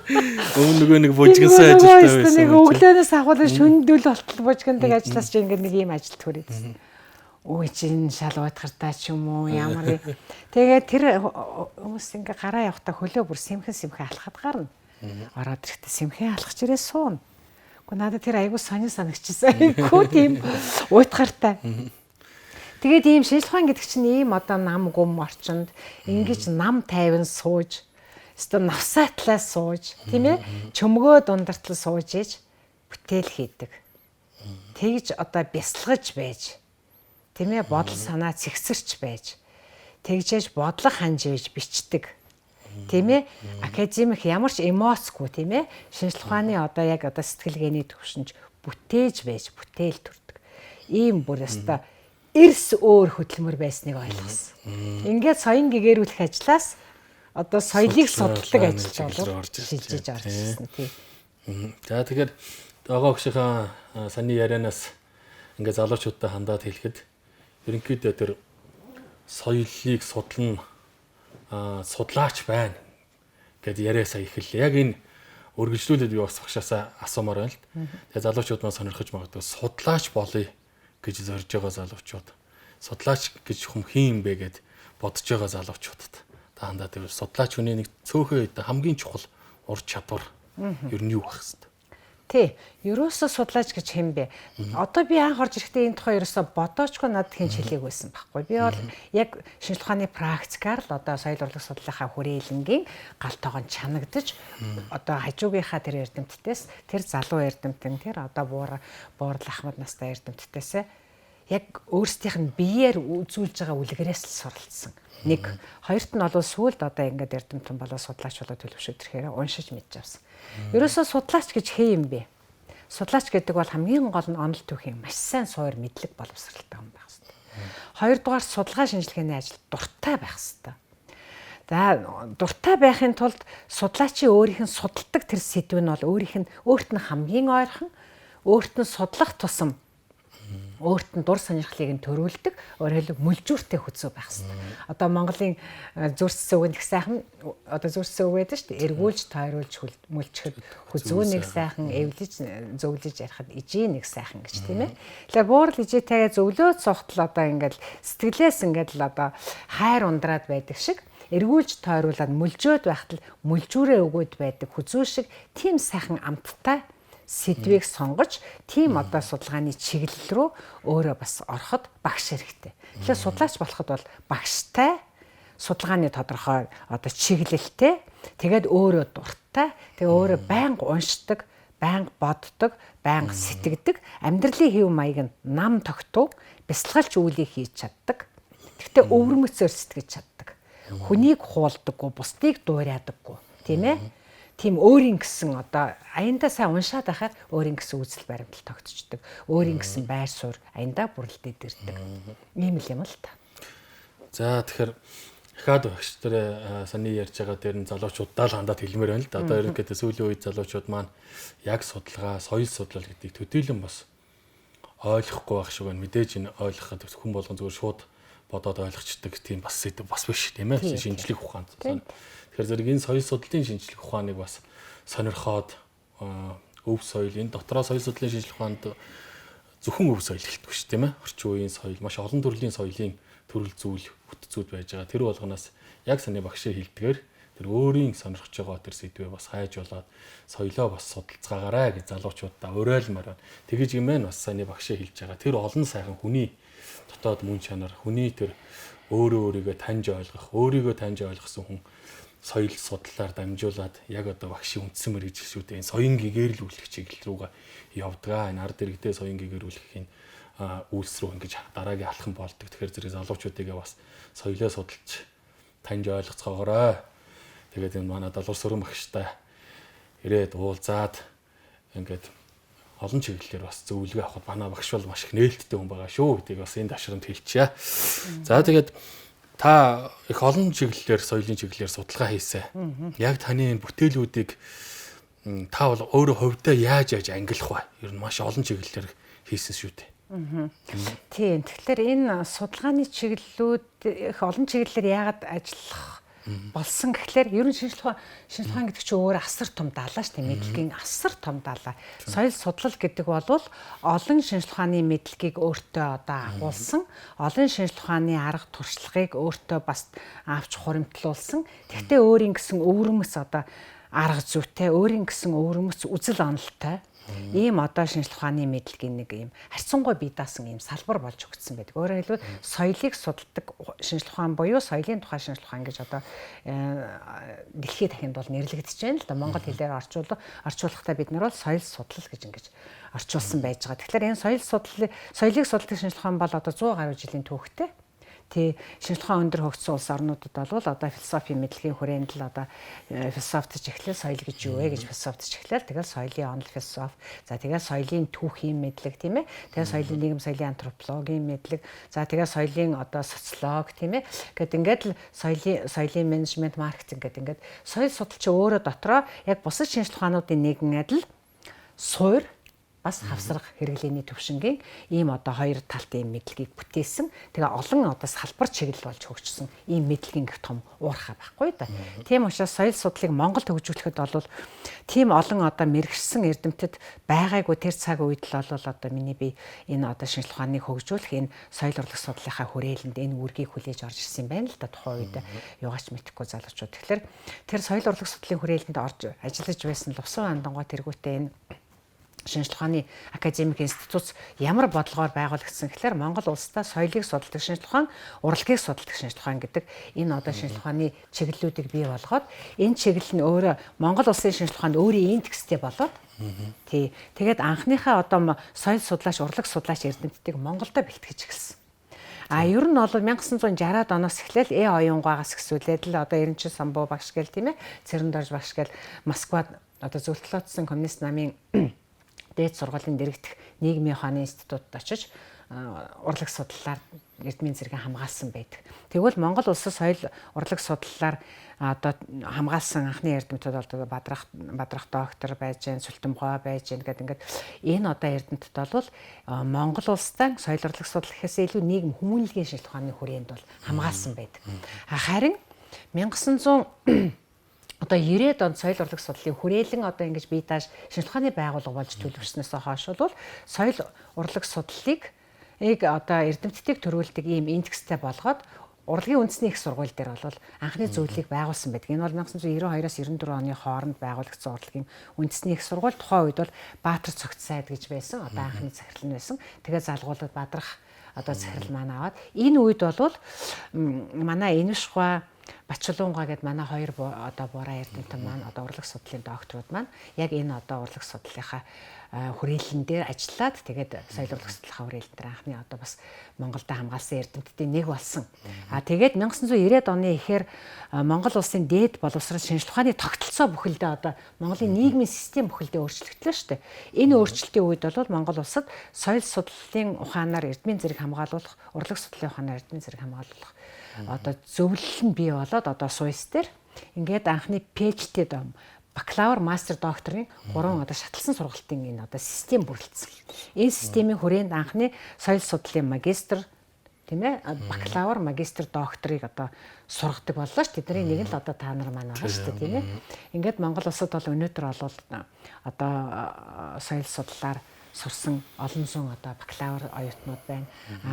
Нөгөө нэг бужигнсан ажилтаа байсан. Нэг өглөөнөөс агуулж шүндөл болтол бужигндаг ажиллаас чи ингээ нэг ийм ажилд хүрээд. Үй чин шал уйтгартай ч юм уу ямар. Тэгээд тэр хүмүүс ингээ гараа явахта хөлөө бүр сэмхэн алхаад гарна. Ороод ирэхдээ сэмхэн алхаж ирээ суuna. Уу надад тэр айгуу сонир санагчсан. Айгуу тийм уйтгартай. Тэгээд ийм шинжлэх ухаан гэдэг чинь ийм одоо нам гүм орчинд ингэж нам тайван сууж, өстө навсаатлаас сууж, тийм ээ? Чөмгөө дундартал сууж иж бүтээл хийдэг. Тэгж одоо бясалгаж байж, тийм ээ? Бодол санаа цэгцэрч байж, тэгжээж бодлого ханжиж бичдэг. Тийм ээ? Академик ямар ч эмоцгүй, тийм ээ? Шинжлэх ухааны одоо яг одоо сэтгэлгээний төвшинж бүтээж байж, бүтээл төрдөг. Ийм бүр өстө эрс өөр хөдөлмөр байсныг ойлгосон. Ингээд соён гэгэрүүлэх ажлаас одоо соёлыг судалдаг ажилд болоод шилжиж орж ирсэн тийм. За тэгэхээр байгаа өгшийнхаа саний ярианаас ингээд залуучуудтай хандаад хэлэхэд ерөнхийдөө тэр соёлыг судлана судлаач байна гэдээ яриасаа эхэллээ. Яг энэ үргэлжлүүлээд би бас багшаасаа асуумаар байна л. Тэгээ залуучууд маань сонирхож магадгүй судлаач болъё гэж зорж байгаа залуучууд. Судлаач гэж хүм хин юм бэ гэд бодож байгаа залуучуудад таандаа тэр судлаач хүний нэг цөөхөн хамгийн чухал ур чадвар ер нь юу байх хэвээр. Тий. Ерөөсө судлаач гэж хэм бэ? Одоо би анх орж ирэхдээ энэ тухай ерөөсө бодоочгүй надад хинч хэлээг байсан байхгүй. Би бол яг шинжлэх ухааны практикаар л одоо соёл урлаг судлалынхаа хүрээлэнгийн гал тоогонд чанагдаж одоо хажуугийнхаа тэр эрдэмтдээс тэр залуу эрдэмтэн тэр одоо буурал Ахмад настай эрдэмтдээс яг өөрсдийнх нь биеэр үзүүлж байгаа үлгэрээс л суралцсан. Нэг хоёрт нь бол сүүлд одоо ингээд эрдэмтэн болоо судлаач болоо төлөвшөд ирэхээр уншиж мэдж авсан. Ерөөсөө судлаач гэж хээ юм бэ? Судлаач гэдэг бол хамгийн гол нь онол түүхийн маш сайн суур мэдлэг боловсралтай хүн байх хэрэгтэй. Хоёрдугаар судалгаа шинжилгээний ажил дуртай байх хэрэгтэй. За дуртай байхын тулд судлаачийн өөрийнх нь судалдаг тэр сэдв нь бол өөрт нь хамгийн ойрхон, өөрт нь судлах тусам өөрт нь дур сонирхлыг нь төрүүлдэг, өөрөөр хэлбэл мүлжүүртэй хүзүү байх хэрэгтэй. Одоо Монголын зүрссэн үг нэг сайхан одоо зүрссэн үг байдаг шүү дээ. Эргүүлж, тойруулж, мүлжихэд хүзүү нэг сайхан, эвлэж, зөвлөж ярихад ижээ нэг сайхан гэж тийм ээ. Тэгэхээр буурал ижээтэйгээ зөвлөөд сухтал одоо ингээд сэтгэлээс ингээд л одоо хайр ундраад байдаг шиг эргүүлж, тойруулаад мүлжөөд байхад л мүлжүүрээ өгөөд байдаг хүзүү шиг тийм сайхан амттай сэдвийг сонгож тийм одоо судалгааны чиглэл рүү өөрөө бас ороход багш хэрэгтэй. Тэгэхээр судлаач болоход бол багштай судалгааны тодорхой одоо чиглэлтэй тэгээд өөрөө дуртай тэгээд өөрөө байнга уншдаг, байнга боддог, байнга сэтгэдэг, амьдралын хэв маяг нь нам тогтов, бясалгалч үйлийг хийж чаддаг. Гэхдээ өвөрмөцөөр сэтгэж чаддаг. Хүнийг хуулдаггүй, бусдыг дуурайдаггүй, тийм ээ? Тийм өөрийн гэсэн одоо аяндаа сайн уншаад байхаар өөрийн гэсэн үзэл баримтал тогтчихдог. Өөрийн гэсэн байр суурь аяндаа бүрэлдээд ирдэг. Ийм л юм л та. За тэгэхээр дахиад багш тэр саний ярьж байгаа дээр нь залуучуудаа л хандаад хэлмээр байна л да. Одоо ерөнхийдөө сүүлийн үед залуучууд маань яг судалгаа, соёл судлал гэдгийг төдийлөн бас ойлгохгүй байх шиг байна. Мэдээж энэ ойлгоход хүн болгон зүгээр шууд бодоод ойлгочдөг тийм бас сэдв бас биш тийм ээ. Шинжлэх ухаанд. Тэгэхээр зэрэг энэ соёл судлалын шинжлэх ухааныг бас сонирхоод өв соёл энэ дотроо соёл судлалын шинжлэх ухаанд зөвхөн өв соёл гэлтгүй шүү тийм ээ. Орчин үеийн соёл маш олон төрлийн соёлын төрөл зүйл бүтцүүд байж байгаа. Тэр болгоноос яг саний багшийн хэлдгээр тэр өөрийн сонирхож байгаа тэр сэдвээ бас хайж болоод соёлоо бас судалцгаагаарай гэж залуучуудаа уриалмаар байна. Тэгэж гэмээр бас саний багшийн хэлж байгаа. Тэр олон сайхан хүний дотоод мөн чанар, хүний тэр өөрийгөө таньж ойлгох, өөрийгөө таньж ойлгосон хүн соёл судлалаар дамжуулаад яг одоо багшийн үндсэн мэргэжил шүү дээ. Энэ соён гэгэрүүлэх чиглэл рүүгээ явдгаа. Энэ ард иргэдээ соён гэгэрүүлэхийн үйлс рүү ингэж дараагийн алхам болдог. Тэгэхээр зэрэг залуучуудыг бас соёлоо судалж таньж ойлгоцгоогоорой. Тэгээд энэ манай далуур сүрэн багштай ирээд уулзаад ингээд олон чиглэлээр бас зөвлөгөө авахд манай багш бол маш их нээлттэй хүн байгаа шүү гэдгийг бас энэ ташрамд хэлчихье. За тэгээд та их олон чиглэлээр соёлын чиглэлээр судалгаа хийсэн. Яг таны энэ бүтээлүүдийг та бол өөрөө хувьдаа яаж ангилах вэ? Ер нь маш олон чиглэлээр хийсэн шүү дээ. Тийм. Тэгэхээр энэ судалгааны чиглэлүүд их олон чиглэлээр яагаад ажиллах болсон гэхлээр ер нь шинжилгээ гэдэг чинь өөр асар том даалаа шүү дээ. Мэдлэгийн асар том даалаа. Соёл судлал гэдэг бол олон шинжилгээний мэдлэгийг өөртөө одоо агуулсан, олон шинжилгээний арга туршлагыг өөртөө бас авч хуримтлуулсан. Тэгтээ өөрийн гэсэн өвөрмөц одоо арга зүйтэй, өөрийн гэсэн өвөрмөц үзэл онолтой ийм одоо шинжилгээний мэдлэгийн нэг ийм харьцангуй бие даасан ийм салбар болж өгсөн байдаг. Өөрөөр хэлбэл соёлыг судалдаг шинжилгээ буюу соёлын тухай шинжилгээ гэж одоо дэлхийн дахинд бол нэрлэгдэж байна л да. Монгол хэлээр орчуулахдаа бид нар бол соёл судлал гэж ингэж орчуулсан байж байгаа. Тэгэхээр энэ соёлыг судалдаг шинжилгээ бол одоо 100 гаруй жилийн түүхтэй. Тэ шинжилгээ өндөр хөгжсөн улс орнуудад бол одоо философийн мэдлэгийн хүрээнд л одоо философич эхлээл соёл гэж юу вэ гэж философич эхлээл тэгэл соёлын онол философи. За тэгээ соёлын түүхийн мэдлэг тийм ээ. Тэгээ соёлын нийгэм соёлын антропологийн мэдлэг. За тэгээ соёлын одоо социолог тийм ээ. Гэт ингээд л соёлын менежмент маркетинг гэдэг ингээд соёл судлалч өөрөө дотроо яг бусад шинжилгаануудын нэгэн адил суур бас хавсрах хэрэглээний төвшингийн ийм одоо хоёр талтай ийм мэдлэгийг бүтээсэн. Тэгээ олон одоо салбар чиглэл болж хөгжсөн ийм мэдлэгийн том уурхай байхгүй да. Тийм учраас соёл судлалыг Монголд хөгжүүлэхэд бол тийм олон одоо мэрэгчсэн эрдэмтэд байгаагүй тэр цаг үед л одоо миний би энэ одоо шинжилгааныг хөгжүүлэх энэ соёл урлаг судлалынхаа хүрээлэнд энэ үүргийг хүлээж орж ирсэн байна л да тухайн үед юугаач мэдэхгүй залуучууд. Тэгэхээр тэр соёл урлаг судлалын хүрээлэнд орж ажиллаж байсан л усан андангой тэргүүтээ энэ шинжилгээний академик институт ямар бодлогоор байгуулагдсан гэхээр Монгол улстай соёлыг судалдаг шинжилгаан, урлагийг судалдаг шинжилгаан гэдэг энэ одоо шинжилгээний чиглэлүүдийг бий болгоод энэ чиглэл нь өөрөө Монгол улсын шинжилгаанд өөрийн индекстэй болоод тэгээд анхныхаа одоо соёл судлаач, урлаг судлаач эрдэмтдийг Монголдо бэлтгэж эхэлсэн. Ер нь бол 1960-аад оноос эхлээл оюунгаагаас эхсүүлээд л одоо Эренчин самбуу багш гэл тийм ээ, Цэрэн дорж багш гэл Москвад одоо зөвлөлтөдсөн коммунист намын дээд сургуулийн дэрэгдэх нийгмийн ухааны институтад очиж урлаг судлалаар эрдмийн зэрэг хамгаалсан байдаг. Тэгвэл Монгол улсад соёл урлаг судлалаар одоо хамгаалсан анхны эрдэмтдүүд бол Бадрах доктор байж гэн, Сүлтэмгой байж гэн гэдэг ингээд энэ одоо эрдэмтд бол Монгол улстай соёл урлаг судлал гэхээс илүү нийгэм хүмүүнлэгийн шинжилгээний хүрээнд бол хамгаалсан байдаг. Харин 1900 одоо 90-ад онд соёл урлаг судлалын хүрээлэн одоо ингэж бие дааж шинжилгээний байгууллага болж төлөвшснөөс хойш бол соёл урлаг судлалыг одоо эрдэмтдийг төрүүлдэг ийм индекстэй болгоод урлагийн үндэсний их сургууль дээр бол анхны зөвлөлийг байгуулсан байдаг. Энэ бол 1992-аас 94 оны хооронд байгуулагдсан урлагийн үндэсний их сургууль. Тухайн үед бол Баатар цогц сайд гэж байсан. Одоо анхны захирал нь байсан. Тэгээд залгуулад Бадрах одоо захирал маань аваад энэ үед бол манай Энвшгва Бачулунга гэд манай хоёр одоо бураа эрдэмтэн маань одоо урлаг судлалын докторууд маань яг энэ одоо урлаг судлалынхаа хүрээлэн дээр ажиллаад тэгээд соёл урлаг судлалынхаа хүрээлэн дээр анхны одоо бас Монголда хамгаалсан эрдэмтдийн нэг болсон. Тэгээд 1990-ад оны ихээр Монгол улсын дээд боловсрол шинжилгээний тогтолцоо бүхэлдээ одоо Монголын нийгмийн систем бүхэлдээ өөрчлөгдлөө шүү дээ. Энэ өөрчлөлтийн үед бол Монгол улсад соёл судлалын ухаанаар эрдмийн зэрэг хамгаалуулах, урлаг судлалын ухаанаар эрдмийн зэрэг хамгаалуулах одоо зөвлөл нь бий болоод одоо суйс дээр ингээд анхны PhD бакалавр, мастер, докторын 3 одоо шатлсан сургалтын энэ одоо систем бүрэлдсэн. Энэ системийн хүрээнд анхны соёл судлалын магистр тийм ээ бакалавр, магистр, докторыг одоо сургадаг боллоо ш. Тэдний нэг нь л одоо та нар маань байгаа шүү дээ тийм ээ. Ингээд Монгол улсад бол өнөөдөр бол одоо соёл судлалаар сурсан олон зуун одоо бакалавр оюутнууд байна.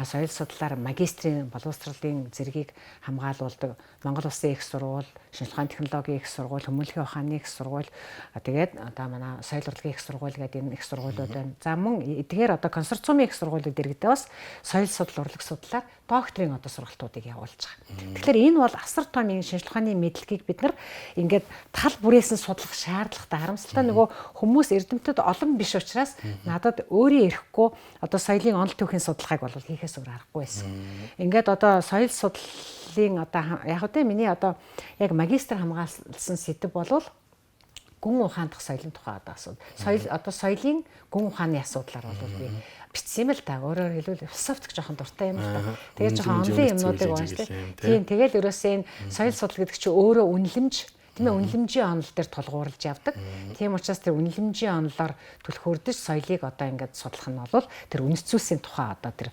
Соёл судлалаар магистрийн боловсролын зэргийг хамгаалуулдаг Монгол Улсын их сургууль, шинжилгээний технологийн их сургууль, хүмүүнлэгийн ухааны их сургууль, тэгээд одоо манай соёл урлагийн их сургууль гэдэг энэ их сургуулиуд байна. За мөн эдгээр одоо консорциумын их сургуулиуд дэргэдээ бас соёл судлал, урлаг судлалаар докторийн одоо сургалтуудыг явуулж байгаа. Тэгэхээр энэ бол асар том шинжилгээний мэдлэгийг бид нар ингээд тал бүрээс нь судлах шаардлагатай. Харамсалтай нөгөө хүмүүс эрдэмтэд олон биш учраас надад өөрийн эрэхгүй одоо соёлын онол түүхийн судалгааг бол хийхээс өөр аргагүй байсан. Ингээд одоо соёл судлалын одоо яг үгүй миний одоо яг магистр хамгаалсан сэдэв болвол гүн ухаан дахь соёлын тухай одоо асуудал. Соёлын гүн ухааны асуудлаар бол би бичсэн юм л да. Өөрөөр хэлбэл философик жоохон дуртай юм л да. Тэгээд жоохон онлын юмнуудыг уншдаг. Тийм тэгээд ерөөсөө энэ соёл судлал гэдэг чинь өөрөө үнэлэмж үнэлэмжийн онол дээр тулгуурлаж явдаг. Тийм учраас тэр үнэлэмжийн онолоор түлхүүрдэж соёлыг одоо ингээд судлах нь бол тэр үнэт зүйлсийн тухай одоо тэр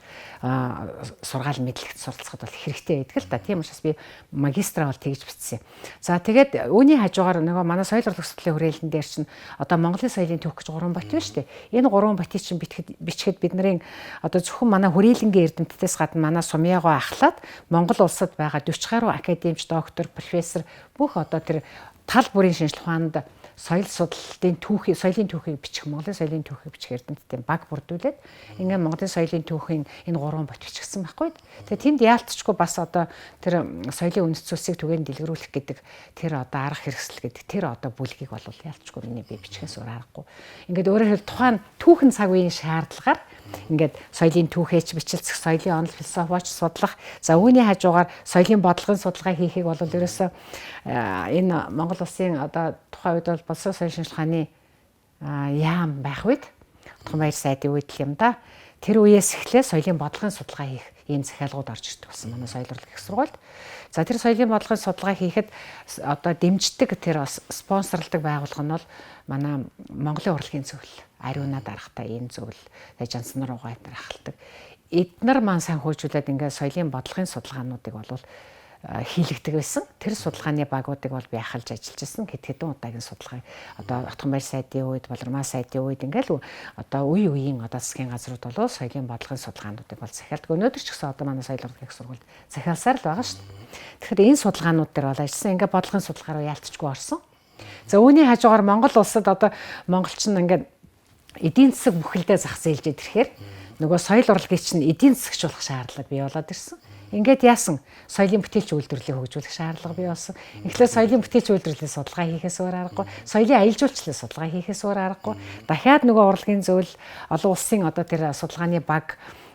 сургаал мэдлэгт суралцахад бол хэрэгтэй байдаг л да. Тийм учраас би магистраа бол тэгж бичсэн. За тэгээд үүний хажуугаар нөгөө манай соёл урлаг судлалын хүрээлэн дээр чинь одоо Монголын соёлын түүх гэж 3 бат байна шүү дээ. Энэ 3 батыг чинь бичгэд бидний одоо зөвхөн манай хүрээлэнгийн эрдэмтдээс гадна манай сумьяагоо ахлаад Монгол улсад байгаа 40 гаруй академич, доктор, профессор бүх одоо тэр тал бүрийн шинжлэх ухаанд соёл судлалын түүхийг, соёлын түүхийг бичих, Монголын соёлын түүхийг бичих эрдэмтдийн баг бүрдүүлээд ингээд Монголын соёлын түүхийн энэ 3 бот бичигдсэн байхгүй. Тэгээ тэнд яалтчгүй бас одоо тэр соёлын үнэт зүйлсийг түгээн дэлгэрүүлэх гэдэг тэр одоо арга хэрэгсэл гэдэг тэр одоо бүлгийг бол яалтчгүй миний би бичгээс өөр аргагүй. Ингээд өөрөөр хэлбэл тухайн түүхэн цаг үеийн шаардлагаар ингээд соёлын түүхээч бичлцэх, соёлын онол философич судлах, за үүний хажуугаар соёлын бодлогын судалгаа хийхийг бол ерөөсөө энэ Монгол улсын одоо тухайн үед бол боловсрол соёлын шинжилгээ ухааны яам байх үед Утган баяр сайдын үед л юм да. Тэр үеэс эхлээ соёлын бодлогын судалгаа хийх ийм захиалгууд орж ирдэг болсон манай соёл урлаг их сургуульд. За тэр соёлын бодлогын судалгаа хийхэд одоо дэмждэг тэр спонсорлдог байгууллага нь бол манай Монголын урлагийн зөвлөл, Ариуна даргатай энэ зөвлөл, Жансан руугаа ахалдаг. Эднэр маань санхүүжүүлээд ингээд соёлын бодлогын судалгаануудыг бол хийлэгдэг байсан. Тэр судалгааны багуудыг бол би ахалж ажиллаж байсан. Хэдэн удаагийн судалгаа одоо Утган баяр сайдын үед, Болормоо сайдын үед ингээл одоо үе үеийн одоо засгийн газрууд бол соёлын бодлогын судалгаануудыг бол захиалдаг. Өнөөдөр ч гэсэн одоо манай соёл урлаг их сургуульд захиалсаар л байгаа шүү дээ. Тэгэхээр энэ судалгаанууд дээр бол ажилласан. Ингээд бодлогын судалгаараа яалтчгүй орсон. За үүний хажуугаар Монгол улсад одоо монголчин ингээд эдийн засаг бүхэлдээ зах зээлж ирэхээр нөгөө соёл урлагийг чинь эдийн засагч болох шаардлага бий болоод ирсэн. Ингээд яасан соёлын бүтээлч үйлдвэрлэлийг хөгжүүлэх шаардлага бий болсон. Эхлээд соёлын бүтээлч үйлдвэрлэлийн судалгаа хийхээс өөр аргагүй, соёлын аялал жуулчлалын судалгаа хийхээс өөр аргагүй. Дахиад нөгөө урлагийн зөвлөл олон улсын одоо тэр судалгааны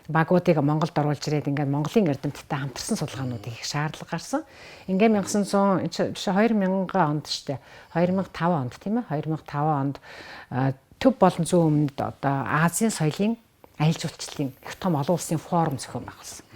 багуудыг Монголд оруулж ирээд ингээд Монголын эрдэмтдтэй хамтарсан судалгаанууд хийх шаардлага гарсан. Ингээд 2000 онд шүү дээ. 2005 онд тийм ээ. 2005 онд төв болон зүүн өмнөд одоо Азийн соёлын аялал жуулчлалын их том олон улсын форум зохион байгуулсан.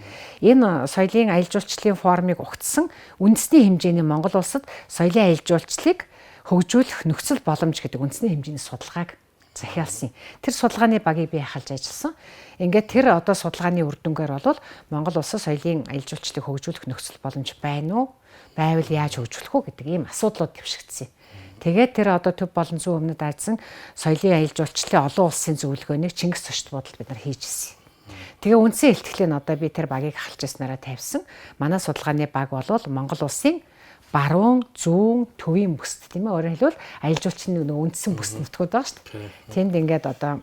Энэ соёлын аялал жуулчлалын форумыг угтсан үндэсний хэмжээний Монгол улсад соёлын аялал жуулчлалыг хөгжүүлэх нөхцөл боломж гэдэг үндэсний хэмжээний судалгааг захиалсан. Тэр судалгааны багийг би ахалж ажилласан. Ингээд тэр одоо судалгааны үр дүнгээр бол Монгол улсад соёлын аялал жуулчлалыг хөгжүүлэх нөхцөл боломж байна уу? Байвал яаж хөгжүүлэх үү гэдэг ийм асуудлууд дэвшигдсэн. Тэгээд тэр одоо төв болон зүүн өмнөд Азийн соёлын аялал жуулчлалын олон улсын зөвлөгөөнийг Чингис зочд бодолд бид нар хийжсэн. Тэгээ үндсэн хэлтгэлийн одоо би тэр багийг ахалж яснараа тавьсан. Манай судалгааны баг бол Монгол улсын баруун, зүүн, төвийн бүсд тийм ээ. Өөрөөр хэлбэл аялал жуулчлалын нөгөө үндсэн бүс нутгууд байгаа шүү дээ. Тэнд ингээд одоо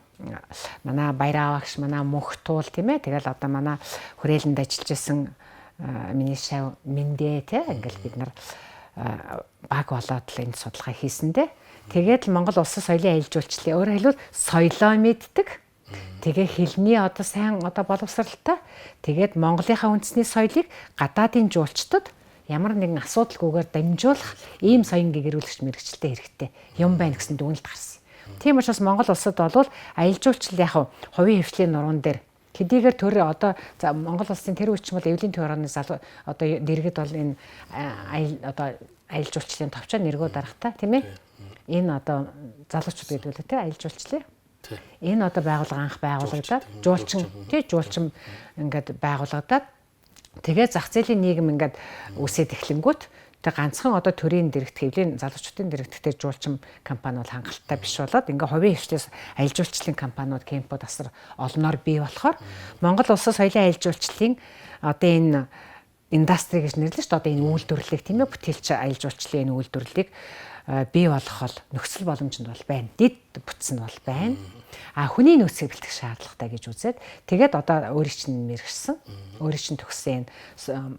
манай Баяраагш, манай Мөнхтуул тийм ээ. Тэгэл одоо манай хүрээлэнд ажиллаж исэн миний шав Миндэ тийм ингээд бид нар баг болоод л энэ судалгаа хийсэндээ тэгээд л Монгол улсын соёлын аялал жуулчлалын өөрөөр хэлбэл соёлоо мэддэг. Тэгээ хэлний одоо сайн одоо боловсралтай. Тэгээд Монголынхаа үндэсний соёлыг гадаадын жуулчдад ямар нэгэн асуудалгүйгээр дамжуулах ийм соён гэрүүлэгч мэрэгчлээ хэрэгтэй юм байна гэсэн дүгнэлт гарсан. Тийм учраас Монгол улсад бол аялал жуулчлал яг хувийн хвшлийн нуруунд дээр хэдийгээр төр одоо Монгол улсын тэр үеч бол эвлийн төвөрөний залуу одоо дэргэд бол энэ одоо аялал жуулчлалын товчоо нэргөө дарахтаа тийм ээ. Энэ одоо залуучууд гэдэг үлээ тийм аялал жуулчлалын. Энэ одоо байгууллага анх байгуулагдаад жуулчин ингээд байгуулагдаад тэгээ зах зээлийн нийгэм ингээд үсээд эхлэнгүүт тэг ганцхан одоо төрийн дэрэгдэх хэвлийн залуучуудын дэрэгдэхтэй жуулчин компани бол хангалттай биш болоод ингээ хувийн хвшлээс аялал жуулчлалын компаниуд кемпүүд асар олноор бий болохоор Монгол улсад соёлын аялал жуулчлалын одоо энэ индастри гэж нэрлэж шүү дээ. Одоо энэ үйлдвэрлэлийг тийм ээ бүтээлч аялал жуулчлалын энэ үйлдвэрлэлийг бий болгох бол нөхцөл боломжнд бол байна. Дид бүтсэн бол байна. Хүний нөөцийг бэлтгэх шаардлагатай гэж үзээд тэгээд одоо өөрийн чинь мэрэгсэн, өөрийн чинь төгссөн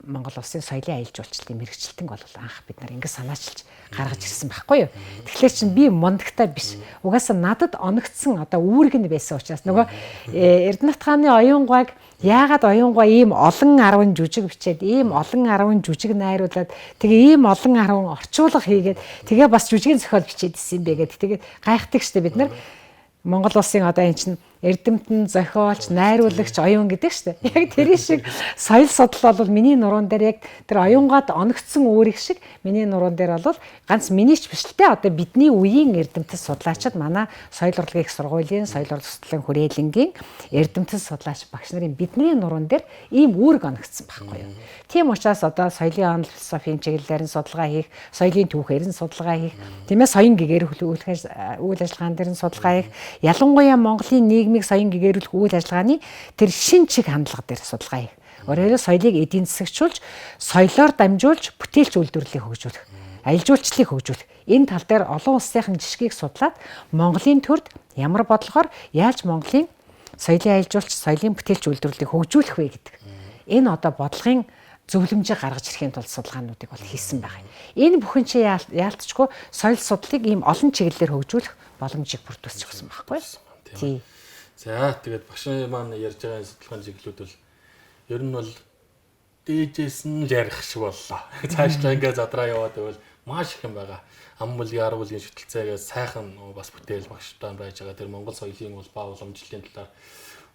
Монгол улсын соёлын аялал жуулчлалын мэрэгчлэлтэн бол анх бид нар ингэ санаачилж гаргаж ирсэн байхгүй юу. Тэгэхээр чинь би мундагтай биш. Угаасаа надад оногдсон одоо үүрэг нь байсан учраас нөгөө Эрдэнэт хааны оюунгайг яагаад оюунгай ийм олон 10 жүжиг бичээд ийм олон 10 жүжиг найруулад тэгээ ийм олон 10 орчуулга хийгээд тэгээ бас жүжигийн зохиол бичээд ирсэн юм бэ гэдэг. Тэгээд гайхдаг штэ бид нар Монгол улсын одоо энэ чинь эрдэмтэн, зохиолч, найруулагч, оюун гэдэг штэ. Яг тэр шиг соёл судлал бол миний нуруунд дээр яг тэр оюунгад оногдсон үүрэг шиг миний нуруунд дээр бол ганц миний ч биш л те одоо бидний үеийн эрдэмтэн судлаачид манай соёл урлагийн их сургуулийн соёл урлаг судлалын хүрээлэнгийн эрдэмтэн судлаач багш нарын бидний нуруунд дээр ийм үүрэг оногдсон байхгүй юу. Тийм учраас одоо соёлын онол философийн чиглэлээр нь судалгаа хийх, соёлын түүхээр нь судалгаа хийх, тийм ээ соён гэгээр үйл ажиллагаан дээр нь судалгаа хийх, ялангуяа Монголын нийгмийг соён гэгэрүүлэх үйл ажиллагааны тэр шин чиг хандлага дээр судалгаа хийх. Өөрөөр соёлыг эдийн засагчулж, соёлоор дамжуулж бүтээлч үйлдвэрлэлийг хөгжүүлэх, аялал жуулчлалыг хөгжүүлэх. Энэ тал дээр олон улсынхан жишгийг судлаад Монголын төрд ямар бодлогоор яаж Монголын соёлын аялал жуулч, соёлын бүтээлч үйлдвэрлэлийг хөгжүүлэх вэ гэдэг. Энэ одоо бодлогын зөвлөмжийг гаргаж ирэхийн тулд судалгаануудыг бол хийсэн байгаа. Энэ бүхэн чи яалтчгүй соёл судлалыг ийм олон чиглэлээр хөгжүүлэх боломжийг бүрдүүлж өгсөн байхгүй юу? Тий. За тэгээд багш маань ярьж байгаа судалгааны чиглэлүүд бол ер нь бол дээжээс нь ярих шиг боллоо. Цаашлаа ингээ задраа яваад байвал маш их юм байгаа. Ам бүлгийн арга бүлгийн шүтэлцээгээ сайхан бас бүтээл багштай байж байгаа. Тэр Монгол соёлын бол ба уламжлалын талаар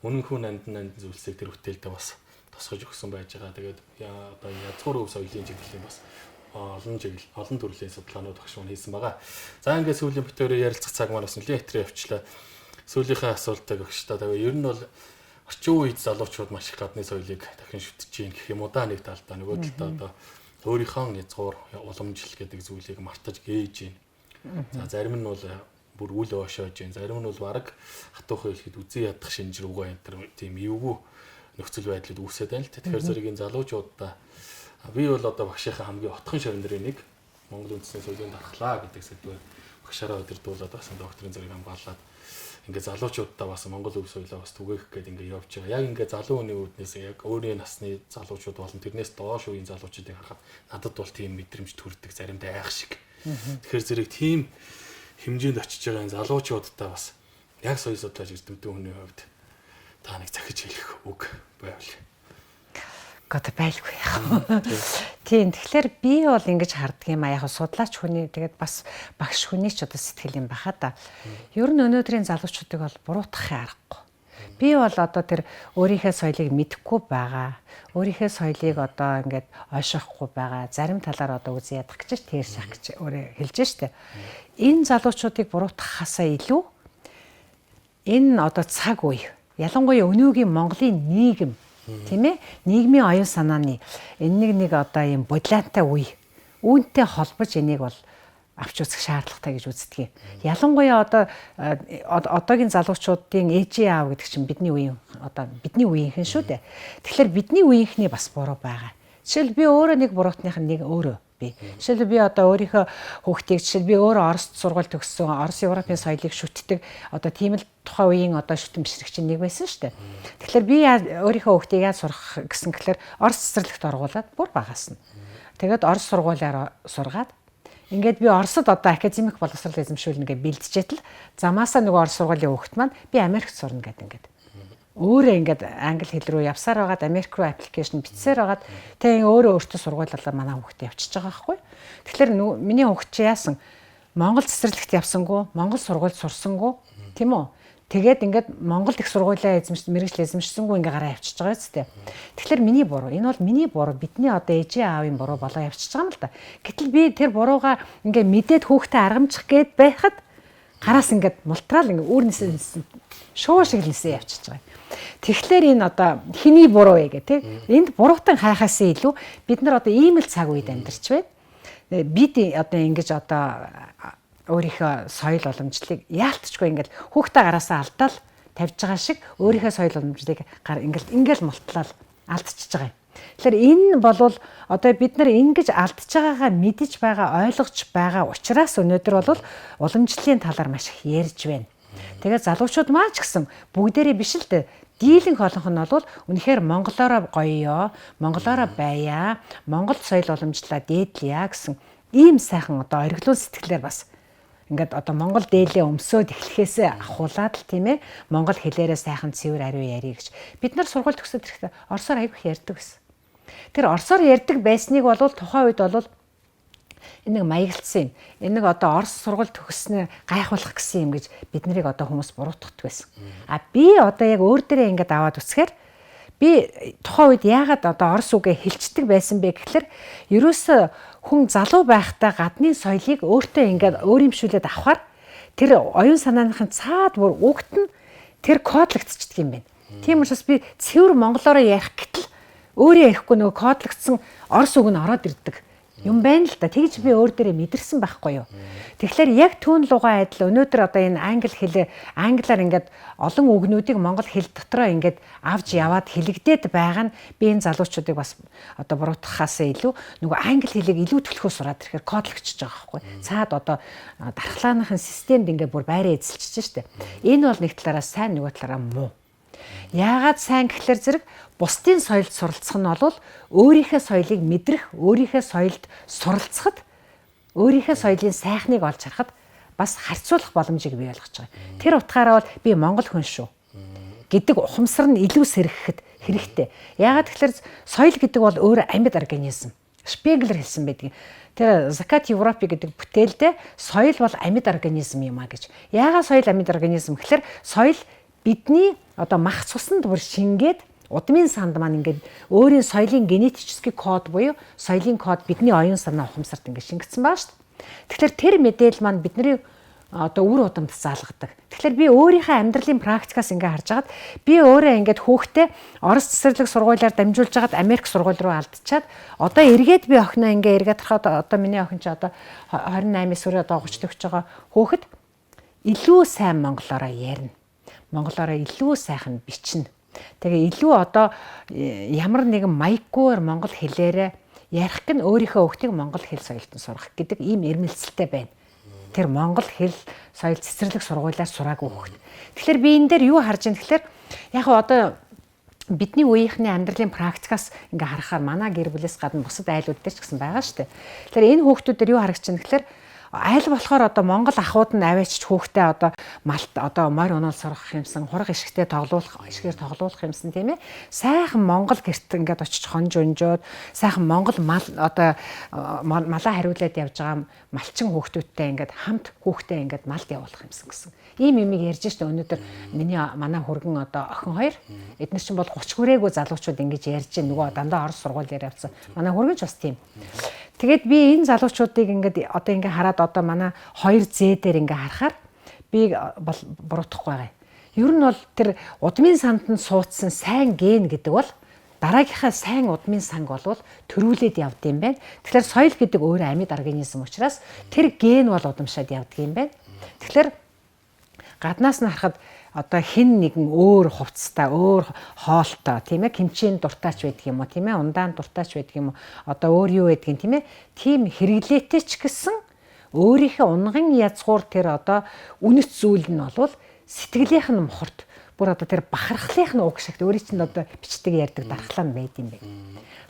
үнэнхүү нандин зүйлсийг тэр бүтээлдээ бас тосгож өгсөн байж байгаа. Тэгээд одоо язгуур өв соёлын чиглэлийн бас олон төрлийн судалгаанууд багш маань хийсэн байгаа. За ингээд сүүлийн битүүрээр ярилцах цаг маань бас нэлээд хэтрээ явчлаа. Сүүлийнхээ асуултыг өгч та. Тэгээд ер нь бол орчин үед залуучууд маш их гадны соёлыг дахин шүтэж гин гэх юм уу да нэг талдаа нөгөө талдаа одоо өөрийнхөө язгуур уламжлал гэдэг зүйлийг мартаж гээж гин. За зарим нь бол бүр үл өшөөж гин. Зарим нь бол баг хатуухан хэлэхэд үзий ядах шинжир үгүй энэ тийм эвгүй нөхцөл байдлууд үүсээд байна л. Тэгэхээр зэргийн залуучуудаа би бол одоо багшийнхаа хамгийн отхон шорон дөрийн нэг Монгол үндэсний соёлын дархлаа гэдэг сэдвээр багшаараа удирдуулаад бас докторийн зэрэг хамгаалаад ингээ залуучуудаа бас Монгол өв соёлоо бас түгээх гээд ингээ явж байгаа. Яг ингээ залуу хүний үүднээс яг өөрийн насны залуучууд болон тэрнээс доош үеийн залуучуудыг харахад надад бол тийм мэдрэмж төрдөг заримдаа айх шиг. Тэгэхээр зэрэг тийм хэмжээнд очиж байгаа энэ залуучуудаа бас яг соёл судлаач эрдэмтэн хүний хувьд та нэг захиж хэлэх үг байвал. Гот байлгүй яах. Тийм тэгэхээр би бол ингэж харддаг юм а яг судлаач хүний тэгээд бас багш хүний ч одоо сэтгэл юм баха да. Ер нь өнөөдрийн залуучуудыг бол буруутгахын аргагүй. Би бол одоо тэр өөрийнхөө соёлыг мэдэхгүй байгаа. Өөрийнхөө соёлыг одоо ингээд ойшоохгүй байгаа. Зарим талаар одоо үзий ядах гэж тэр шах гэж өөрөө хэлж штэ. Энэ залуучуудыг буруутгахаасаа илүү энэ одоо цаг үе ялангуяа өнөөгийн Монголын нийгэм тийм ээ нийгмийн оюун санааны энэ нэг одоо юм бодлаантай үе үүнтэй холбож энийг бол авч үзэх шаардлагатай гэж үздэг юм. Ялангуяа одоогийн залуучуудын ээжийн аав гэдэг чинь бидний үеийнхэн шүү дээ. Тэгэхээр бидний үеийнхний бас буруу байгаа. Жишээл би өөрөө нэг буруутных нэг өөрөө би. Жишээл би одоо өөрийнхөө хүүхдийг жишээл би өөрөө Оросд сургууль төгссөн, Орос Европын соёлыг шүтдэг одоо тийм л тухайн үеийн одоо шүтэн бишрэгч нэг байсан шүү дээ. Тэгэхээр би өөрийнхөө хүүхдийг яаж сурах гэсэн гэхээр Орос цэцэрлэгт оргуулад бүр багаас нь. Тэгээд Орос сургуулиар сургаад ингээд би Оросд одоо академик боловсрол эзэмшүүлнэ гэж бэлдчихэд л замаасаа нөгөө Орос сургуулийн хүүхэд маань би Америкт сурна гэдэг ингээд. Өөрөө ингээд англи хэл рүү явсаар байгаад Америк руу аппликейшн бичсээр байгаад тэгээ өөрөө өөртөө сургуулиалаа манай хүүхдээ явчихж байгаа байхгүй. Тэгэхээр миний хүүхд чи яасан Монгол цэцэрлэгт явсангүй, Монгол сургуульд сурсангүй тийм үү? Тэгээд ингээд Монгол их сургуулиа мэргэжил эзэмшсэнгүй ингээ гараа явчихж байгаа зү. Тэгэхээр миний буруу. Энэ бол миний буруу. Бидний одоо ээжийн аавын буруу болоо явчихж байгаа юм л да. Гэтэл би тэр бурууга ингээ мэдээд хүүхдээ аргамчих гээд байхад гараас ингээд мултраал ингээ үүрнээсээ шуу шиг лээсээ явчихж байгаа. Тэгэхээр энэ одоо хэний буруу вэ гэх тээ. Энд буруутан хайхаас илүү бид нар одоо ийм л цаг үед амьдарч байна. Бид одоо ингэж одоо өөрийнхөө соёл уламжлалыг яалтчгүй ингээд хүүхдээ гараасаа алдаал тавьж байгаа шиг өөрийнхөө соёл уламжлалыг ингээл мултлал алдчихж байгаа юм. Тэгэхээр энэ болвол одоо бид нар ингэж алдж байгаагаа мэдэж байгаа, ойлгож байгаа учраас өнөөдөр бол уламжлалын талаар маш их ярьж байна. Тэгээд залуучууд маань ч гэсэн бүгдээрээ биш л дээ. Дийлэнх олонх нь бол үнэхээр монголоороо гоёё, монголоороо байя, монгол соёл уламжлалаа дээдлэе гэсэн ийм сайхан одоо ориглон сэтгэлээр бас ингээд одоо монгол дээлээ өмсөөд эхлэхээсээ ахуулаад л тийм ээ монгол хэлээрээ сайхан цэвэр ариу ярих гэж бид нар сургууль төгсөөд ирэхдээ орсоор аяг их ярьдаг байсан. Тэр орсоор ярьдаг байсныг бол тухайн үед бол Энэ нэг маягдлсан юм. Энэ нэг одоо Орос сургууль төгссөнээр гайхуулах гэсэн юм гэж бид нарыг одоо хүмүүс буруутгах байсан. А би одоо яг өөр дээрээ ингээд аваад үсгээр би тухайн үед яагаад одоо Орос үгээ хэлцдэг байсан бэ гэхэлэр ерөөсөө хүн залуу байхдаа гадны соёлыг өөртөө ингээд өөрөмшүүлээд авахаар тэр оюун санааныхын цаад бүр үгт нь тэр кодлогдчихдаг юм байна. Тийм учраас би цэвэр монголоор ярих гэтэл өөрөө ярихгүй нөгөө кодлогдсон Орос үг нь ороод ирдэг юм байна л да. Тэгж би өөр дээрээ мэдэрсэн байхгүй юу. Тэгэхээр яг түүн лугаа адил өнөөдөр одоо энэ англиар ингээд олон үгнүүдийг монгол хэл дотроо ингээд авч яваад хэлэгдээд байгаа нь би энэ залуучуудыг бас одоо буруутгахаас илүү нөгөө англи хэлийг илүү төлхөө сураад ирэхээр кодлогдчихж байгаа байхгүй. Цаад одоо дархлааныхын системд ингээд бүр байраа эзэлчихэж штэ. Энэ бол нэг талаараа сайн нөгөө талаараа муу. Яагаад сайн гэхлээр зэрэг бусдын соёлд суралцах нь бол өөрийнхөө соёлыг мэдрэх, өөрийнхөө соёлд суралцахад, өөрийнхөө соёлын сайхныг олж харахад бас харьцуулах боломжийг бий болгож байгаа. Тэр утгаараа бол би монгол хүн шүү гэдэг ухамсар нь илүү сэргэхэд хэрэгтэй. Яагаад гэхлээр соёл гэдэг бол өөр амьд организм. Шпеглер хэлсэн байдаг. Тэр Закат Европи гэдэг бүтээлдээ соёл бол амьд организм юм а гэж. Яагаад соёл амьд организм гэхлээр соёл бидний одоо мах цуснд бүр шингээд удмын санд маань ингээд өөрийн соёлын генетический код буюу соёлын код бидний оюун санаа ухамсарт ингээд шингэсэн байгаа шүү дээ. Тэгэхээр тэр мэдээлэл маань бидний одоо үр удамд заалгадаг. Тэгэхээр би өөрийнхөө амьдралын практикаас ингээд харж хагаад би өөрөө ингээд хүүхдээ Орос цэцэрлэг сургуулиар дамжуулж хагаад Америк сургууль руу алдчихад одоо эргээд би охиноо ингээд эргээд харахад одоо миний охин ч одоо 28 эсвэл одоо 30 төгсөж байгаа хүүхэд илүү сайн монголоороо ярина. Монголоороо илүү сайхан бичнэ. Тэгээ илүү одоо ямар нэгэн маяггүйгээр монгол хэлээрээ ярих гэн өөрийнхөө хүүхдийг монгол хэл соёлтон сурах гэдэг ийм эрмэлзэлтэй байна. Тэр монгол хэл соёл цэцэрлэг сургуулиар сураагүй хүүхд. Тэгэхээр би энэ дээр юу харж байна гэхээр яг одоо бидний үеийнхний амьдралын практикаас ингээ харахаар манай гэр бүлээс гадна бусад айлууд дээр ч гэсэн байгаа шүү дээ. Тэгэхээр энэ хүүхдүүдээр юу харагч байна гэхээр айл болохоор одоо монгол ахуйд нь аваачч хүүхдээ одоо малт одоо морь унаал сургах юмсан хураг ишгтэй ишгээр тоглуулах юмсан тийм ээ сайхан монгол гэрт ингээд очиж хонж өнжөөд сайхан монгол мал одоо малаа хариулаад явж байгаа малчин хүүхдүүдтэй ингээд хамт хүүхдээ ингээд малд явуулах юмсан гэсэн ийм юмыг ярьж штэ өнөөдөр манай хүргэн одоо охин хоёр эдгээр чинь бол 30 хүрээгүй залуучууд ингэж ярьж байгаа нөгөө дандаа Орос сургуулиар явсан манай хүргэн ч бас тийм. Тэгээд би энэ залуучуудыг ингээд одоо ингээ хараад одоо манай 2Z дээр ингээ харахаар би бол буруутгахгүй байгаа. Ер нь бол тэр удмын санд нь суудсан сайн ген гэдэг бол дараагийнхаа сайн удмын санг болвол төрүүлээд явд юм байна. Тэгэхээр соёл гэдэг өөрөө амьд организм учраас тэр ген бол удамшаад явдаг юм байна. Тэгэхээр гаднаас нь харахад одоо хэн нэгэн өөр хувцастай, өөр хоолтой, тийм ээ, кимчийн дуртаач байдаг юм уу, тийм ээ, ундаан дуртаач байдаг юм уу, одоо өөр юу байдгийг, тийм ээ, тийм хэрэглээтэй ч гэсэн өөрийнхөө унган язгуур тэр одоо үнэт зүйл нь бол сэтгэлийнх нь мохорт, бүр одоо тэр бахархлынх нь уг шигт өөрийн чинь одоо бичдэг ярьдаг дархлаа нь байд юм бэ.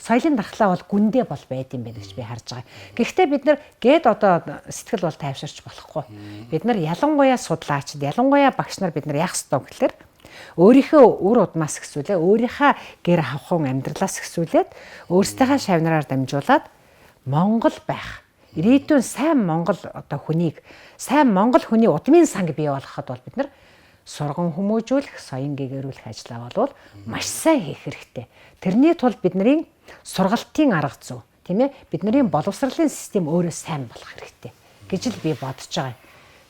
Соёлын дархлаа бол гүндээ бол байд юм байна гэж би харж байгаа. Гэхдээ бид нар гээд одоо сэтгэл бол тайвширч болохгүй. Бид нар ялангуяа судлаачид, ялангуяа багш нар бид нар яах ёстой гэхээр өөрийнхөө үр удмаас ихсүүлээ, өөрийнхөө гэр хавхан амьдралаас ихсүүлээд өөрсдийнхөө шавнараар дамжуулаад Монгол байх. Ирээдүйн сайн Монгол одоо хүнийг, сайн Монгол хүний удмын санг бий болгоход бол бид нар сурган хүмүүжүүлэх, соён гэгэрүүлэх ажлаа бол маш сайн хийх хэрэгтэй. Тэрний тулд бидний сургалтын арга зүй, тийм ээ, бидний боловсролын систем өөрөө сайн болох хэрэгтэй гэж л би бодож байгаа.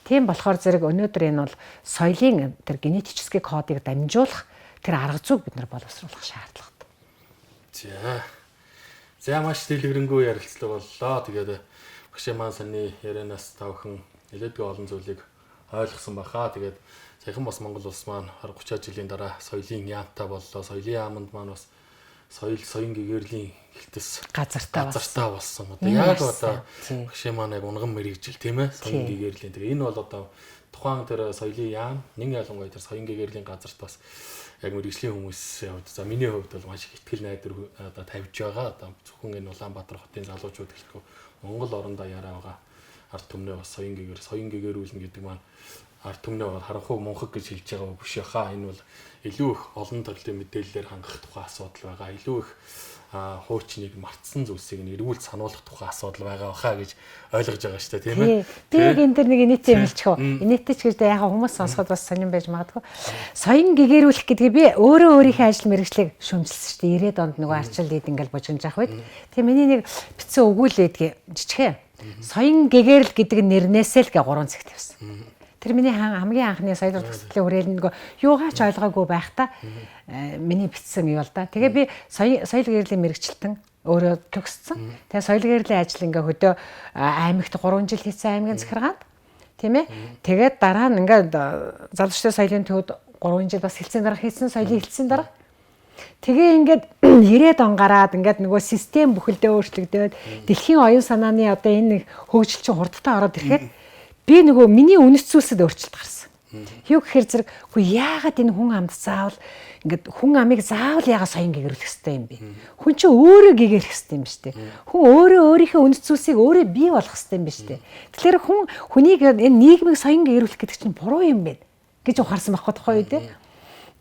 Тийм болохоор зэрэг өнөөдөр энэ бол соёлын тэр генетический кодыг дамжуулах тэр арга зүйг бид нар боловсруулах шаардлагатай. За маш дэлгэрэнгүй ярилцлага боллоо. Тэгээд багшаа маань саний ярианаас тавхан нэлээдгүй олон зүйлийг ойлгосон баха. Тэгээд саяхан бас Монгол улс маань 20-30 жилийн дараа соёлын яамтай боллоо. Соёлын яамд маань бас соён гэгэрлийн хэлтэс газартаа болсон. Одоо яг одоо багшаа маань яг унган мэрэгжил тийм ээ соён гэгэрлийн. Тэгээ энэ бол одоо тухайн тэр соёлын яам нэг ялангуяа тэр соён гэгэрлийн газарт бас яг мэрэгжлийн хүмүүсийн хувьд за миний хувьд бол маш их ихтгэл найдвар одоо тавьж байгаа. Одоо зөвхөн энэ Улаанбаатар хотын залуучууд гэлтгүй Монгол орондоо яриа байгаа. Ард түмнээ бас соён гэгэрүүлнэ гэдэг маань ард түмнээ бол харанхуй мунхаг гэж хэлж байгаа биш яхаа. Энэ бол илүү их олон төрлийн мэдээллээр хангах тухай асуудал байгаа. Илүү их хуучныг мартсан зүйлсийг эргүүл сануулгах тухай асуудал байгаа баха гэж ойлгож байгаа шүү дээ тийм ээ. Би энэ дэр нэг инээтэй юм хэлчихв. Инээтэй ч гэдэг яг хүмүүс сонсоход бас сонирн байж магадгүй. Соён гэгэрүүлэх гэдгийг би өөрийнхөө ажил мэргэжлийг шөмжилсөн шүү дээ. 90-ад онд нөгөө арчил лид ингээл божигнж авах үед. Тэгээ миний нэг битсэн өгүүл байдгийг жижигхэн. Соён гэгэрэл гэдэг нэрнээсээ л 3 цагт явсан. Тэр миний хамгийн анхны соёл төгсгөлийн хүрээлэн нөгөө юугаач ойлгоогүй байхдаа миний битсэн юм л да. Тэгээ би соёл гэрлийн мэрэгчлэн өөрөө төгссөн. Тэгээ соёл гэрлийн ажил ингээ хөдөө аймагт 3 жил хийсэн аймгийн захиргаанд. Тийм ээ. Тэгээд дараа нь ингээ залуучдын соёлын төвд 3 жил бас хэлцээний дарга хийсэн, соёлын хэлцээний дарга. Тэгээ ингээд 90-ад он гараад ингээд нөгөө систем бүхэлдээ өөрчлөгдөөд дэлхийн оюун санааны одоо энэ нэг хөгжил чинь хурдтай ороод ирэхэд би нөгөө миний үнэт зүйлсэд өөрчлөлт гарсан. Юу гэхээр зэрэг үгүй яагаад энэ хүн амд заавал ингээд хүн амыг заавал яагаад соён гэгэрүүлэх хэрэгтэй юм бэ? Хүн чинь өөрөө гэгэрэх хэрэгтэй юм шүү дээ. Хүн өөрөө өөрийнхөө үнэт зүйлсийг өөрөө бий болгох хэрэгтэй юм биш үү? Тэгэхээр хүнийг энэ нийгмийг соён гэгэрүүлэх гэдэг чинь буруу юм байна гэж ухаарсан байхгүй тухай үед.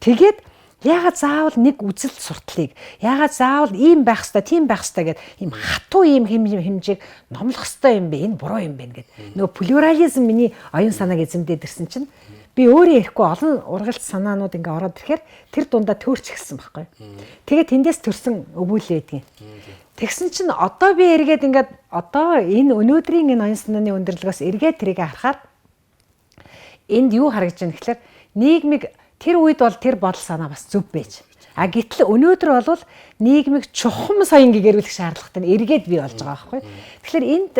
Тэгээд яагаад заавал нэг үзэл сурталыг яагаад заавал ийм байх хэвээр тийм байх хэвээр гэдэг ийм хатуу ийм хэмжээг номлох хэвээр юм бэ энэ буруу юм байна гэдэг. Нөгөө плюрализм миний оюун санааг эзэмдээд ирсэн чинь би өөрөө ирэхгүй олон ургалт санаанууд ингээ ороод ирэхээр тэр дундаа төөрч гисэн байхгүй. Тэгээд тэндээс төрсэн өвүүлээ байдгийн. Тэгсэн чинь одоо би эргээд ингээд одоо энэ өнөөдрийн энэ оюун санааны өндөрлөгөөс эргээд тэрийг харахаар энд юу харагдаж байна гэхээр нийгмиг тэр үед бол тэр бодол санаа бас зөв байж. А гэтэл өнөөдөр бол нийгмиг чухам соён гэгэрүүлэх шаардлагатай нь эргээд бий болж байгаа байхгүй. Тэгэхээр энд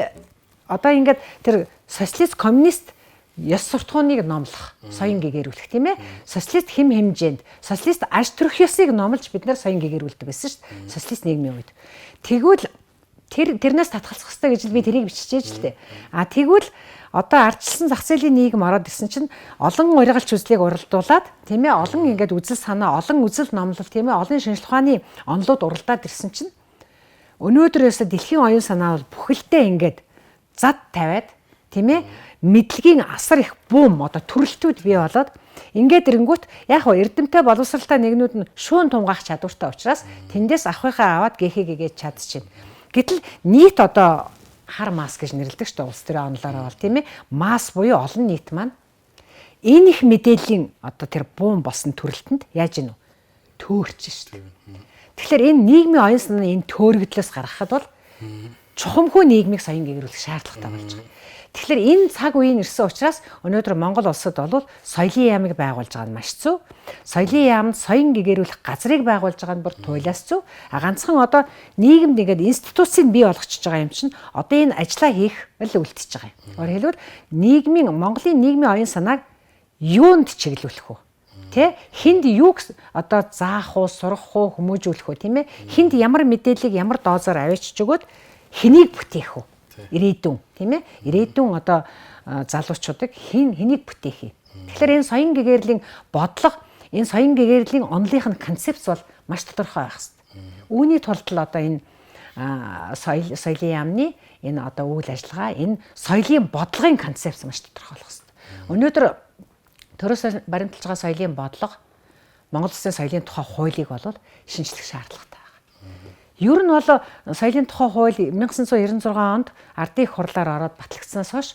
одоо ингээд тэр социалист коммунист ёс суртахууныг номлох, соён гэгэрүүлэх тийм ээ. Социалист хэм хэмжээнд, социалист аж төрөх ёсыг номлож бид нар соён гэгэрүүлдэг байсан шүү дээ. Социалист нийгмийн үед. Тэгвэл тэрнээс татгалзах хэрэгтэй гэж би тэрийг биччихэж л дээ. А тэгвэл одоо ардчилсан зах зээлийн нийгэм ороод ирсэн чинь олон урьгалч үзлийг уралдуулад тийм ээ олон ингээд үзэл санаа олон үзэл номлол тийм ээ олон шинжлэх ухааны онолууд уралдаад ирсэн чинь өнөөдрөөс дэлхийн оюун санаа бол бүхэлдээ ингээд зад тавиад тийм ээ мэдлэгийн асар их бум одоо төрөлтүүд бий болоод ингээд ирэнгүүт яг хөө эрдэмтэй боловсралтай нэгнүүд нь шүүн тунгаах чадвартай учраас тэндээс авахыхаа аваад гэхээгээд чадчихэв. Гэтэл нийт одоо хар масс гэж нэрлэдэг шүү дээ улс төрийн онолоороо бол тийм ээ масс буюу олон нийт маань энэ их мэдээллийн одоо тэр буум болсон төрөлтөнд яаж ийнү төөрч шүү дээ. Тэгэхээр энэ нийгмийн оюун санааны энэ төөрөгдлөөс гаргахад бол чухамхүү нийгмийг соён гэгэрүүлэх шаардлагатай болж байгаа. Тэгэхээр энэ цаг үеийн ирсэн учраас өнөөдөр Монгол улсад бол соёлын яамыг байгуулж байгаа нь маш зөв. Соёлын яамд соён гэгэрүүлэх газрыг байгуулж байгаа нь бүр туйлаас зөв. Ганцхан одоо нийгэмд ингээд институцийг бий болгочихж байгаа юм чинь одоо энэ ажлаа хийх л үлдчихэж байгаа юм. Өөрөөр хэлбэл Монголын нийгмийн оюун санааг юунд чиглүүлэх вэ? Тэ хинд юу одоо заах уу, сурах уу, хүмүүжүүлэх үү тийм ээ? Хинд ямар мэдээллийг ямар доозоор авчиж өгөөд хэнийг бүтээх үү? Ирээдүйн тийм ээ ирээдүйн одоо залуучуудыг хэнийг бүтээх юм. Тэгэхээр энэ соён гэгэрлийн бодлого энэ соён гэгэрлийн онолынх нь концепц бол маш тодорхой байх хэрэгтэй. Үүний тулд л одоо энэ соёлын яамны энэ одоо үйл ажиллагаа энэ соёлын бодлогын концепц маш тодорхой болох хэрэгтэй. Өнөөдөр төрөөс баримталж байгаа соёлын бодлого Монгол Улсын соёлын тухай хуулийг бол шинжлэх шаардлагатай. Ер нь бол соёлын тухай хууль 1996 онд ардын их хурлаар ороод батлагдсанаас хойш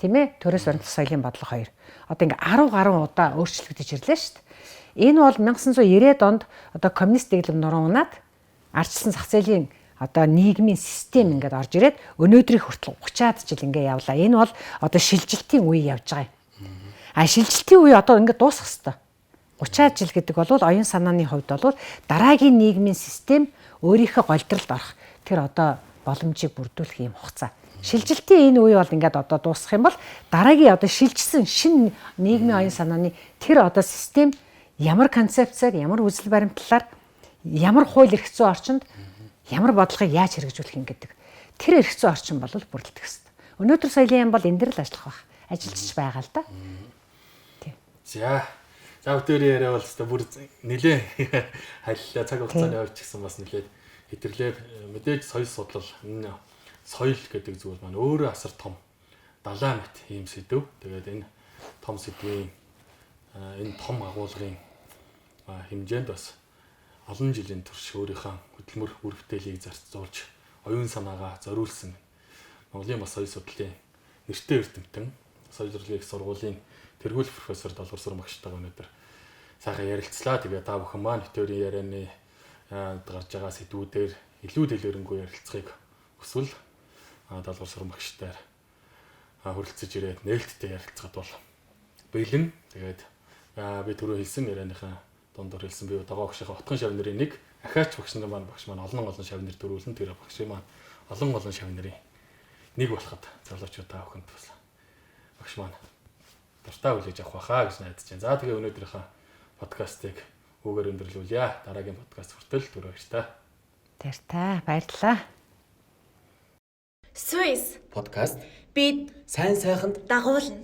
тийм ээ төрөөс баримтлах соёлын бодлого 2. Одоо ингээ 10 гаруй удаа өөрчлөгдөж ирлээ шүү дээ. Энэ бол 1990-ад онд одоо коммунист дэглэм нуруу унаад ардчилсан зах зээлийн одоо нийгмийн систем ингээд орж ирээд өнөөдрийн хүртэл 30-аад жил ингээ явлаа. Энэ бол одоо шилжилтийн үе явж байгаа юм. А шилжилтийн үе одоо ингээ дуусах хэвээр. 30-аад жил гэдэг бол оюун санааны хувьд бол дараагийн нийгмийн систем өөрийнхөө голдролд орох тэр одоо боломжийг бүрдүүлэх юм хугацаа. Шилжилтийн энэ үе бол ингээд одоо дуусах юм бол дараагийн одоо шилжсэн шинэ нийгмийн оюун санааны тэр одоо систем ямар концепцээр, ямар үзэл баримтлалаар, ямар хууль эрх зүйн орчинд ямар бодлогыг яаж хэрэгжүүлэх юм гэдэг тэр эрх зүйн орчин бол бүрдэлдэг хэвээр. Өнөөдөр соёлын яам бол энэ дээр л ажиллах байх. Ажиллаж байгаа л да. Тийм. За өтөрийн яриа бол өстой бүр нэлээ хайллаа цаг хугацааны ойрч гисэн бас нэлээд хэтэрлээ мэдээж соёл судлал энэ соёл гэдэг зүйл маань өөрөө асар том далайн мэт ийм сэдв. Тэгээд энэ том сэдвийн энэ том агуулгын хэмжээнд бас олон жилийн турш өөрийнхөө хөдөлмөр бүрэгдэхлийг зарцуулж оюун санаагаа зориулсан Монголын бас соёл судлалын нэртэй эрдэмтэн соёл урлагийн сургуулийн тэргүүлэх профессор Долгор Сүрэн багштайгаа өнөөдөр сайхан ярилцлаа. Тэгээ та бүхэн маань битүүрийн ярианы гарч байгаа сэдвүүдээр илүү дэлгэрэнгүй ярилцахыг хүсвэл Долгор Сүрэн багштай хүрэлцэж ирээд нээлттэй ярилцахад бол бэлэн. Тэгээд би түрүү хэлсэн ярианыхаа дундор хэлсэн би дагуу багшийнхаа отгон шав нарын нэг ахаач багш нар маань олон шав нэр дөрвөлн тэр багш маань олон шав нарын нэг болоход залуучуудаа өхөнд бас багш маань дуртай хүлээж авах байхаа гэж найдаж байна. За тэгээ өнөөдрийнхөө подкастыг үгээр өндөрлүүлье. Дараагийн подкаст хүртэл түрүү баярлалаа. Тэр та баярлалаа. Swiss Подкаст бид сайн сайханд дагуулна.